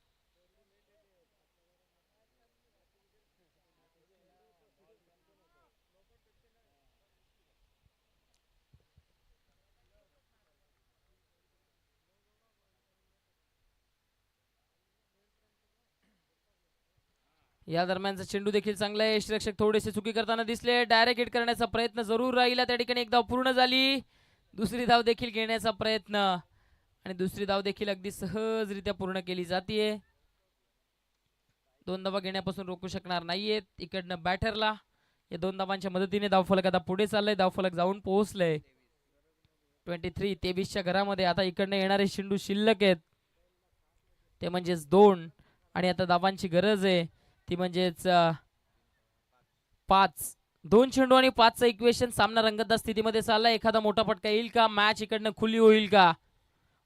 [SPEAKER 1] या दरम्यानचा चेंडू देखील चांगला आहे. यष्टिरक्षक थोडेसे चुकी करताना दिसले. डायरेक्ट हिट करण्याचा प्रयत्न जरूर राहिला त्या ठिकाणी. एक धाव पूर्ण झाली. दुसरी धाव देखील घेण्याचा प्रयत्न आणि दुसरी धाव देखील अगदी सहजरित्या पूर्ण केली जाते. 2 धावा घेण्यापासून रोखू शकणार नाहीयेत इकडनं बॅटरला. या 2 धावांच्या मदतीने धावफलक आता पुढे चाललंय. धावफलक जाऊन पोहोचलंय 23-23च्या घरामध्ये. आता इकडनं येणारे चेंडू शिल्लक आहेत ते म्हणजेच 2 आणि आता धावांची गरज आहे ती म्हणजेच 5. 2 चेंडू आणि 5चं इक्वेशन. सामना रंगतदार स्थितीमध्ये चाललाय. एखादा मोठा फटका येईल का? मॅच इकडनं खुली होईल का?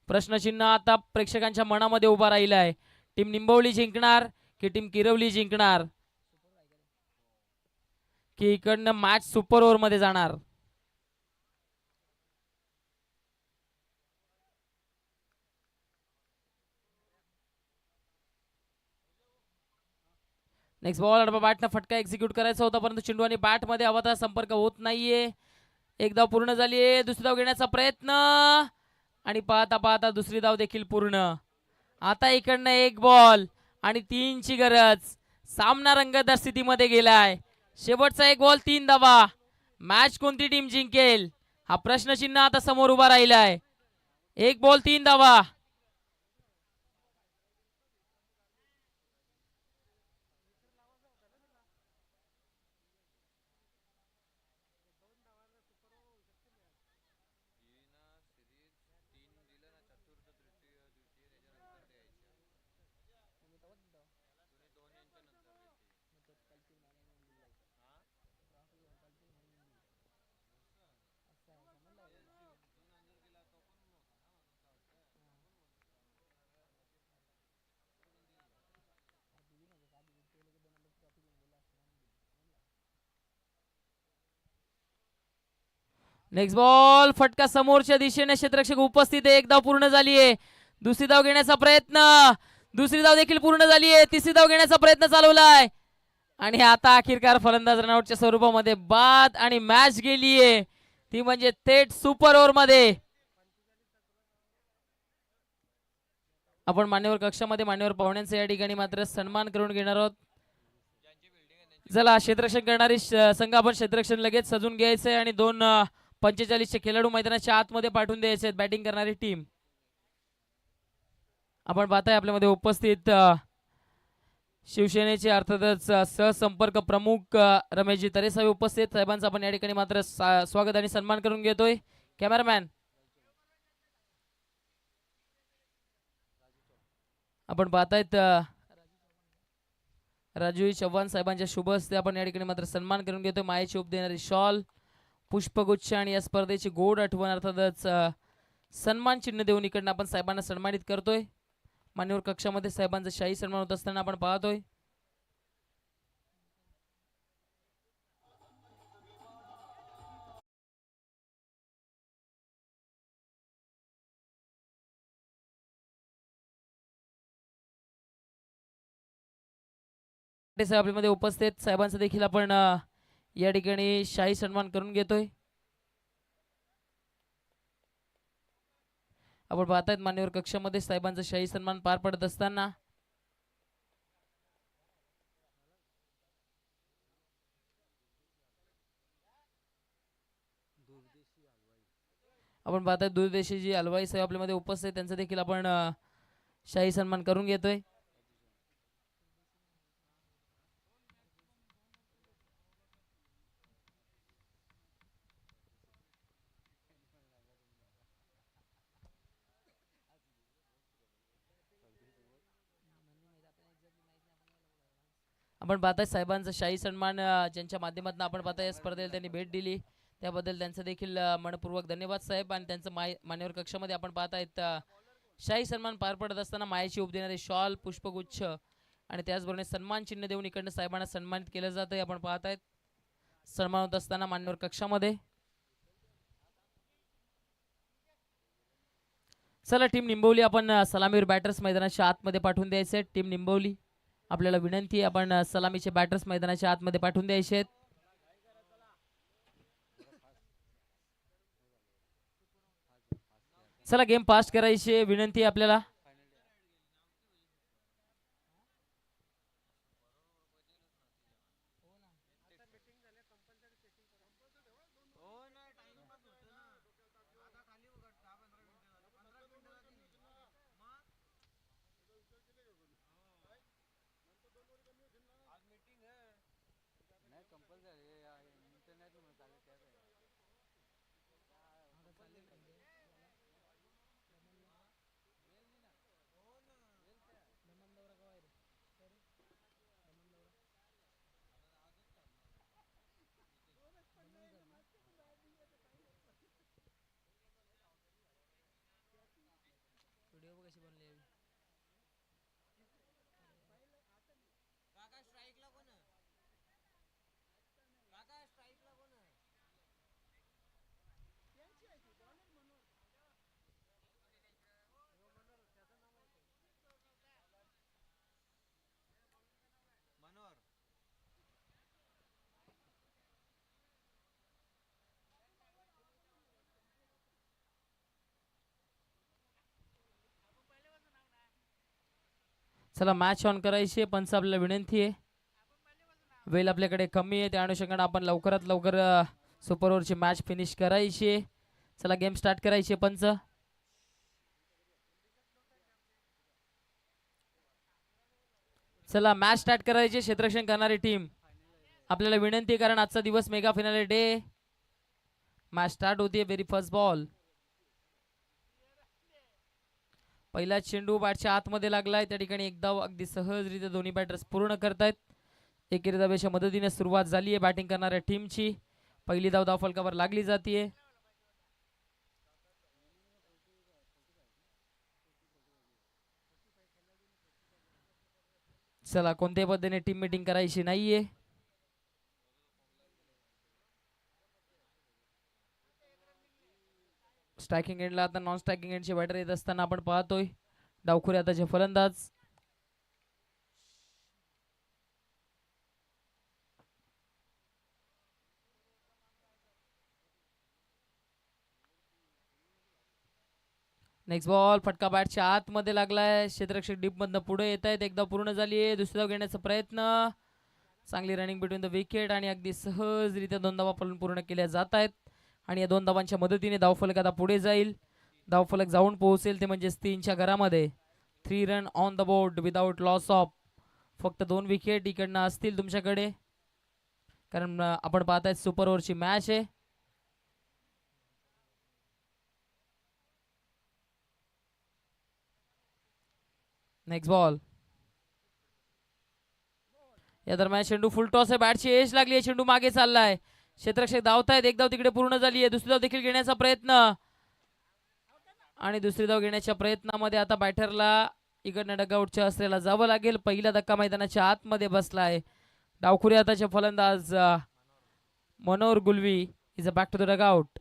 [SPEAKER 1] प्रश्नचिन्ह आता प्रेक्षकांच्या मनामध्ये उभा राहिलाय. टीम निंबवली जिंकणार की टीम किरवली जिंकणार की इकडनं मॅच सुपर ओव्हर मध्ये जाणार? Next ball. बॅटनं फटका एक्झिक्यूट करायचा होता परंतु चेंडू आणि बॅट मध्ये हवा संपर्क होत नाहीये. एक धाव पूर्ण झालीये. दुसरी धाव घेण्याचा प्रयत्न आणि पाहता पाहता दुसरी धाव देखील पूर्ण. आता इकडनं 1 बॉल आणि 3ची गरज. सामना रंगतदार स्थितीमध्ये गेलाय. शेवटचा 1 बॉल 3 धावा. मॅच कोणती टीम जिंकेल हा प्रश्नचिन्ह आता समोर उभा राहिलाय. 1 बॉल 3 धावा. Next ball. फटका समोरच्या दिशेने. क्षेत्ररक्षक उपस्थित आहे. 1 धाव पूर्ण झालीये. दुसरी धाव घेण्याचा प्रयत्न. दुसरी धाव देखील पूर्ण झालीये. तिसरी धाव घेण्याचा प्रयत्न चालवलाय आणि आता अखेरकार फलंदाज रनआउटच्या स्वरूपामध्ये बाद आणि मॅच गेलीये ती म्हणजे थेट सुपर ओव्हर मध्ये. आपण मान्यवर कक्षामध्ये मान्यवर पाहुण्यांचा या ठिकाणी मात्र सन्मान करून घेणार आहोत. चला क्षेत्ररक्षण करणारी संघ आपण क्षेत्ररक्षण लगेच सजून घ्यायचंय आणि 2:45चे खेळाडू मैदानाच्या आतमध्ये पाठवून द्यायचे आहेत. बॅटिंग करणारी टीम आपण पाहताय आपल्यामध्ये उपस्थित शिवसेनेचे अर्थातच सहसंपर्क प्रमुख रमेशजी तरेसाहेब उपस्थित. साहेबांचा आपण या ठिकाणी मात्र स्वागत आणि सन्मान करून घेतोय. कॅमेरामॅन आपण पाहतायत राजू चव्हाण साहेबांच्या शुभ हस्ते आपण या ठिकाणी मात्र सन्मान करून घेतोय. मायेची उप देणारी शॉल, पुष्पगुच्छ आणि या स्पर्धेची गोड आठवण अर्थातच सन्मान चिन्ह देऊन इकडनं आपण साहेबांना सन्मानित करतोय. मान्यवर कक्षामध्ये साहेबांचा शाही सन्मान होत असताना आपण पाहतोय. ते साहेब आपल्यामध्ये उपस्थित साहेबांचा देखील आपण या ठिकाणी शाही सन्मान करून घेतोय. आपण पाहतायत मान्यवर कक्षामध्ये साहेबांचा शाही सन्मान पार पडत असताना आपण पाहताय दूरदेशी जी हलवाई साहेब आपल्यामध्ये उपस्थित त्यांचा देखील आपण शाही सन्मान करून घेतोय. आपण पाहताय साहेबांचा शाही सन्मान ज्यांच्या माध्यमातून आपण पाहताय या स्पर्धेला त्यांनी भेट दिली त्याबद्दल त्यांचं देखील मनपूर्वक धन्यवाद साहेब. आणि त्यांचं मान्यवर कक्षामध्ये आपण पाहतायत शाही सन्मान पार पडत असताना मायेची उब देणारे शॉल पुष्पगुच्छ आणि त्याचबरोबर सन्मान चिन्ह देऊन इकडनं साहेबांना सन्मानित केलं जातं. आपण पाहतायत सन्मान होत असताना मान्यवर कक्षामध्ये. चला टीम निंबवली आपण सलामीवर बॅटर्स मैदानाच्या आतमध्ये पाठवून द्यायचे. टीम निंबवली आपल्याला विनंती आहे आपण सलामीचे बॅटर्स मैदानाच्या आतमध्ये पाठवून द्यायचे. चला गेम पास करायची विनंती आहे आपल्याला. चला मॅच ऑन करायची पंच आपल्याला विनंती आहे. वेळ आपल्याकडे कमी आहे त्या अनुषंगाने आपण लवकरात लवकर सुपर ओव्हरची मॅच फिनिश करायची. चला गेम स्टार्ट करायची पंच. चला मॅच स्टार्ट करायची. क्षेत्ररक्षण करणारी टीम आपल्याला विनंती कारण आजचा दिवस mega finale day. Match start होती व्हेरी फर्स्ट बॉल. पहिला चेंडू बॅटच्या आतमध्ये लागलाय त्या ठिकाणी एक धाव अगदी सहजरित्या दोन्ही बॅटर्स पूर्ण करतायत. एकेरी धावेच्या मदतीने सुरुवात झाली आहे बॅटिंग करणाऱ्या टीमची. पहिली धाव धावफलकावर लागली जाते. चला कोणत्याही पद्धतीने टीम मीटिंग करायची नाहीये. स्ट्रायकिंग एंडला आता नॉन स्ट्रायकिंग एंडचे बॅटर येत असताना आपण पाहतोय. डावखुरे आताचे फलंदाज. नेक्स्ट बॉल फटका बॅटच्या आतमध्ये लागलाय. क्षेत्ररक्षक डीप मधनं पुढे येत आहेत. एकदा पूर्ण झाली आहे. दुसरी धाव घेण्याचा प्रयत्न. चांगली रनिंग बिटवीन द विकेट आणि अगदी सहजरित्या दोन धावा पूर्ण केल्या जात आहेत. आणि या दोन धावांच्या मदतीने धावफलक आता पुढे जाईल. धावफलक जाऊन पोहोचेल ते म्हणजे 3च्या घरामध्ये. 3 run on the board without loss of. फक्त 2 विकेट इकडनं असतील तुमच्याकडे कारण आपण पाहताय सुपर ओव्हरची मॅच आहे. Next ball. या दरम्यान चेंडू फुल टॉस आहे. बॅटची एज लागली आहे. चेंडू मागे चाललाय. क्षेत्ररक्षक धावतायत. एक धाव तिकडे पूर्ण झाली आहे. दुसरी धाव देखील घेण्याचा प्रयत्न आणि दुसरी धाव घेण्याच्या प्रयत्नामध्ये आता बॅटरला इकडनं डगआउटच्या असलेला जावं लागेल. पहिला धक्का मैदानाच्या आतमध्ये बसलाय. डावखुरी आताचे फलंदाज Manohar Gulvi is a back to the dugout.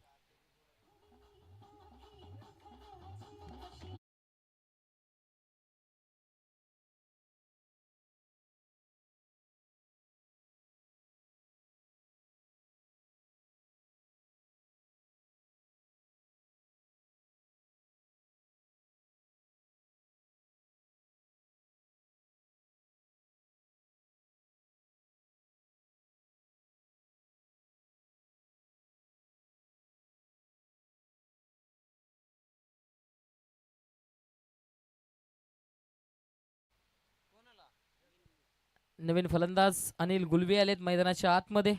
[SPEAKER 1] नवीन फलंदाज अनिल गुलवे आलेत मैदानाच्या आतमध्ये.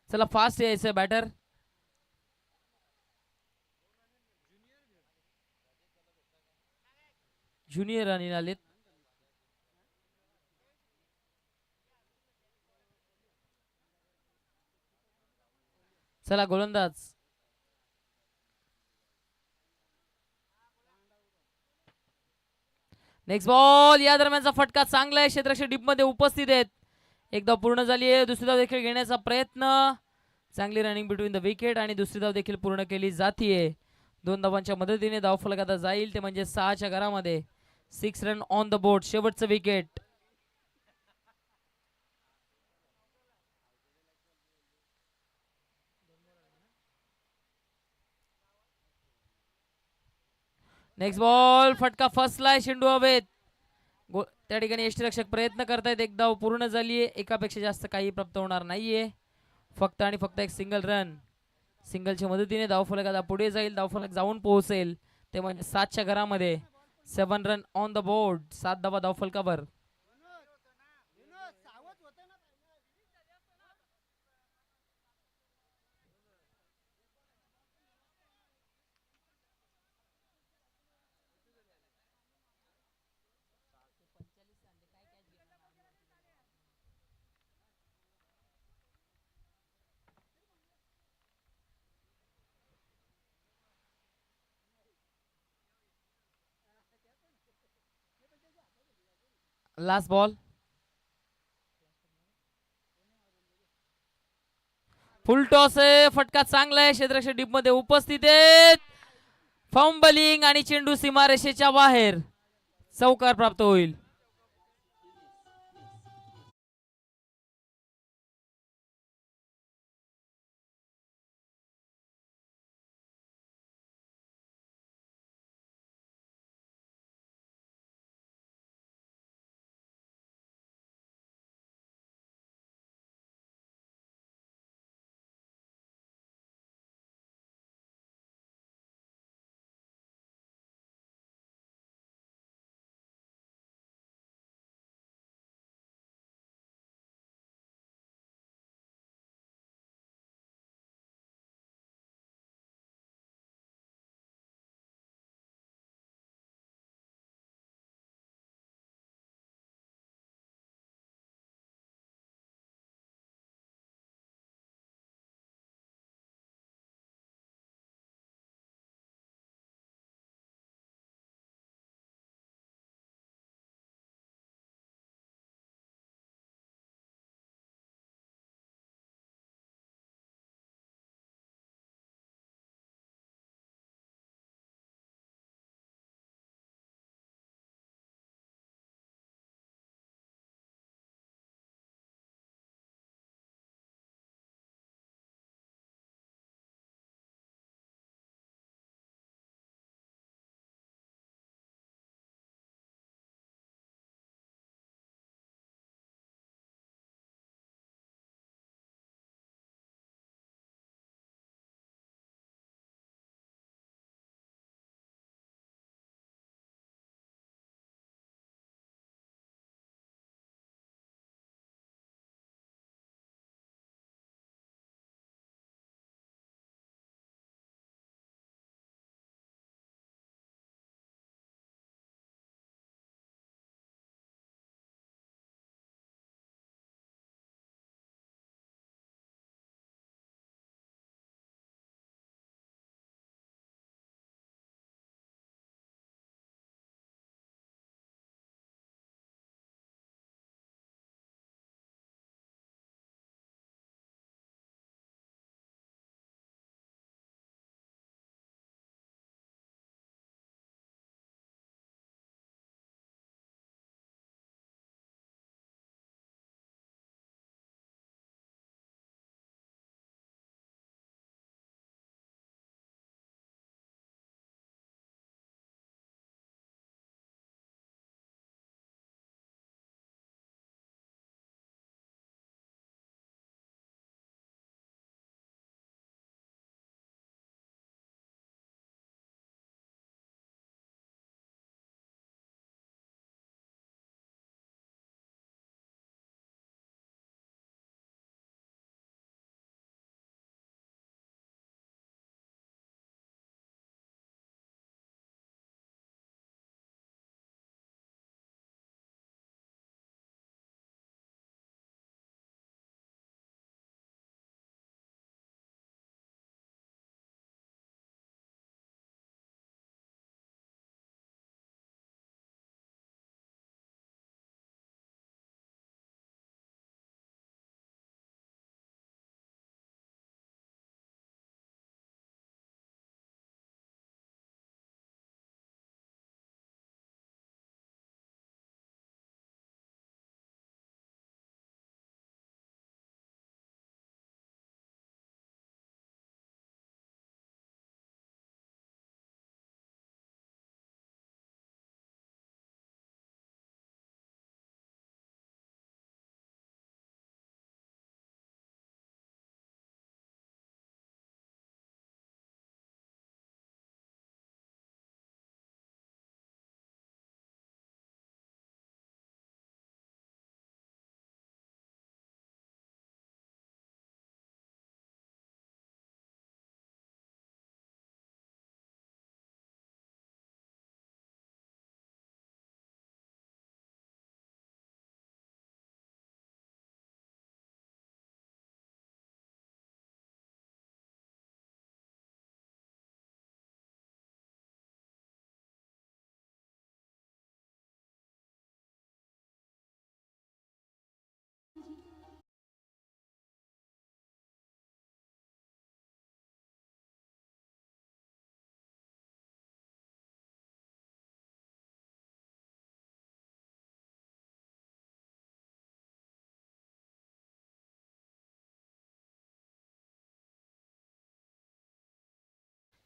[SPEAKER 1] चला फास्ट यायचं बॅटर. ज्युनियर अनिल आलेत. चला गोलंदाज. Next ball. या दरम्यानचा फटका चांगला आहे. क्षेत्ररक्षक डीप मध्ये उपस्थित आहेत. एकदा पूर्ण झाली आहे. दुसरी धाव देखील घेण्याचा प्रयत्न. चांगली रनिंग बिटवीन द विकेट आणि दुसरी धाव देखील पूर्ण केली जातीये. 2 धावांच्या मदतीने धाव फलक आता जाईल ते म्हणजे 6च्या घरामध्ये. 6 रन ऑन द बोर्ड. शेवटचं विकेट. Next ball. फटका फसलाय. शेंडू हवेत. त्या ठिकाणी यष्टीरक्षक प्रयत्न करतायत. एक धाव पूर्ण झालीये. एकापेक्षा जास्त काही प्राप्त होणार नाहीये. फक्त आणि फक्त एक सिंगल रन. सिंगलच्या मदतीने धावफलक आता पुढे जाईल. धावफलक जाऊन पोहोचेल ते म्हणजे 7च्या घरामध्ये. 7 रन ऑन द बोर्ड. 7 धावा धावफलकावर. Last ball. फुल टॉस आहे. फटका चांगला आहे. क्षेत्ररक्षक डीप मध्ये उपस्थित आहेत. फॉर्मबलिंग आणि चेंडू सीमारेषेच्या बाहेर. चौकार प्राप्त होईल.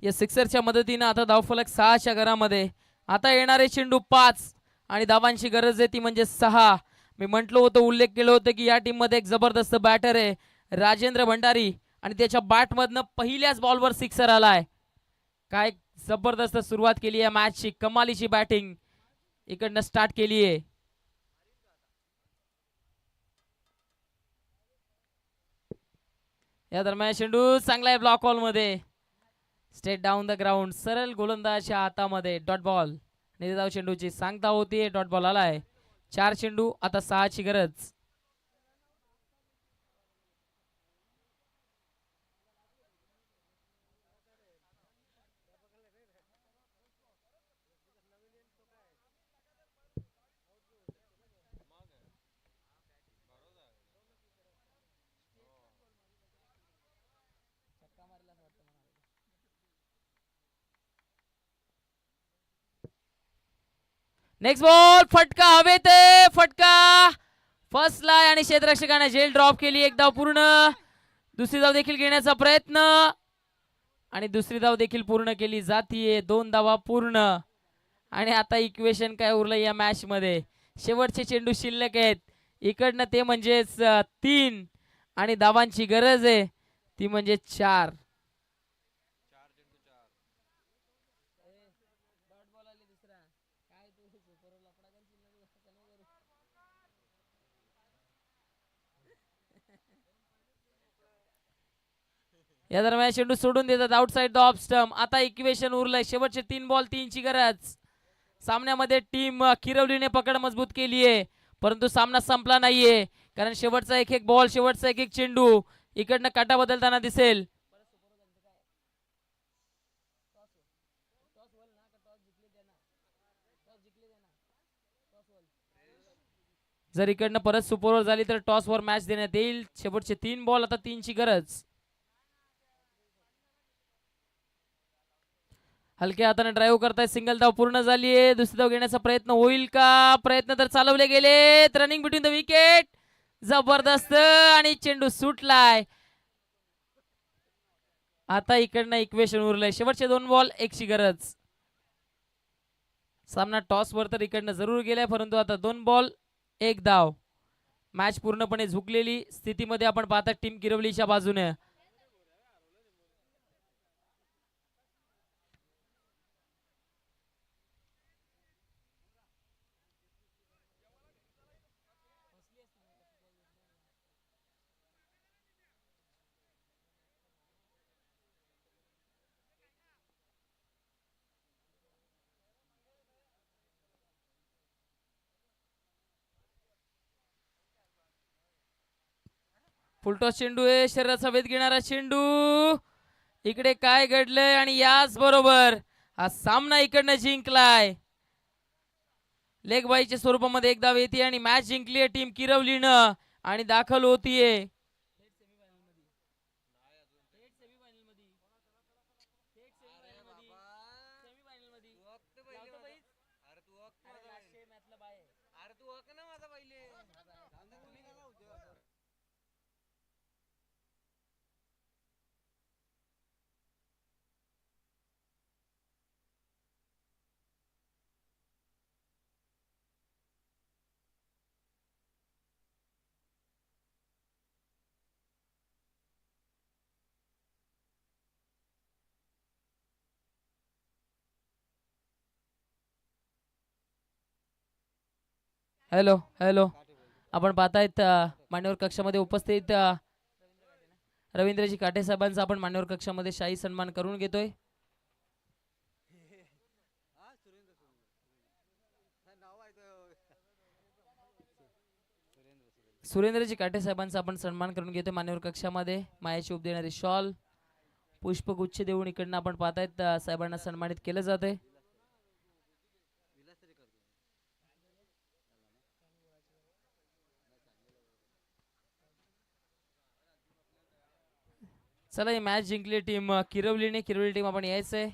[SPEAKER 1] या सिक्सरच्या मदतीने आता धावफलक 6च्या घरामध्ये. आता येणारे चेंडू 5 आणि धावांची गरज आहे ती म्हणजे 6. मी म्हटलं होतं, उल्लेख केलं होतं की या टीम मध्ये एक जबरदस्त बॅटर आहे राजेंद्र भंडारी आणि त्याच्या बॅटमधनं पहिल्याच बॉलवर सिक्सर आलाय. काय जबरदस्त सुरुवात केली आहे मॅचची, कमालीची बॅटिंग इकडनं स्टार्ट केली आहे. या दरम्यान चेंडू चांगला आहे ब्लॉक हॉल मध्ये, स्ट्रेट डाऊन द ग्राउंड, सरळ गोलंदाजाच्या हातामध्ये. डॉट बॉल, निर्धाव चेंडूची सांगता होती, डॉट बॉल आलाय. 4 चेंडू, आता 6ची गरज. नेक्स्ट बॉल, फटका हवेत, फटका फर्स्ट लाय आणि क्षेत्ररक्षकाने झेल ड्रॉप केली. एक धाव पूर्ण. दुसरी धाव देखील घेण्याचा प्रयत्न आणि दुसरी धाव देखील पूर्ण केली जातीये. 2 धावा पूर्ण. आणि आता इक्वेशन काय उरलं या मॅच मध्ये, शेवटचे चेंडू शिल्लक आहेत. इकडनं ते म्हणजेच 3 आणि धावांची गरज आहे ती म्हणजे 4. या दरम्यान चेंडू सोडून देतात आउटसाइड द ऑफ स्टंप. आता इक्वेशन उरलंय, शेवटचे 3 बॉल 3ची गरज. सामन्यामध्ये टीम किरवलीने पकड मजबूत केली आहे, परंतु सामना संपला नाहीये, कारण शेवटचा एक बॉल, शेवटचा एक चेंडू इकडनं काटा बदलताना दिसेल. जर इकडनं परत सुपर ओव्हर झाली तर टॉस वर मॅच देण्यात येईल. शेवटचे 3 बॉल, आता 3ची गरज. हलक्या हाताने ड्राईव्ह करताय, सिंगल धाव पूर्ण झालीये. दुसरी धाव घेण्याचा प्रयत्न होईल का? प्रयत्न तर चालवले गेले. रनिंग बिटवीन द विकेट, जबरदस्त, आणि चेंडू सुटलाय. आता इकडनं इक्वेशन उरलंय, शेवटचे 2 बॉल 1ची गरज. सामना टॉस वर तर इकडनं जरूर गेलाय, परंतु आता 2 बॉल 1 धाव. मॅच पूर्णपणे झुकलेली स्थितीमध्ये आपण पाहता टीम किरवलीच्या बाजूने. फुलटॉस चेंडू आहे, शरीराचा वेध घेणारा चेंडू. इकडे काय घडलंय आणि याच बरोबर हा सामना इकडनं जिंकलाय. लेग बाईच्या स्वरूपामध्ये एक धाव येते आणि मॅच जिंकली आहे टीम किरवलीनं आणि दाखल होतीये हॅलो हॅलो, आपण पाहतायत मान्यवर कक्षामध्ये उपस्थित रवींद्रजी काटे साहेबांचा आपण मान्यवर कक्षामध्ये शाही सन्मान करून घेतोय. सुरेंद्रजी काटे साहेबांचा आपण सन्मान करून घेतोय मान्यवर कक्षामध्ये. मायाची उप देणारी शॉल, पुष्पगुच्छ देऊन इकडनं आपण पाहतायत साहेबांना सन्मानित केलं जाते. चला, ही मॅच जिंकली टीम किरवलीने. किरवली टीम आपण यायचंय.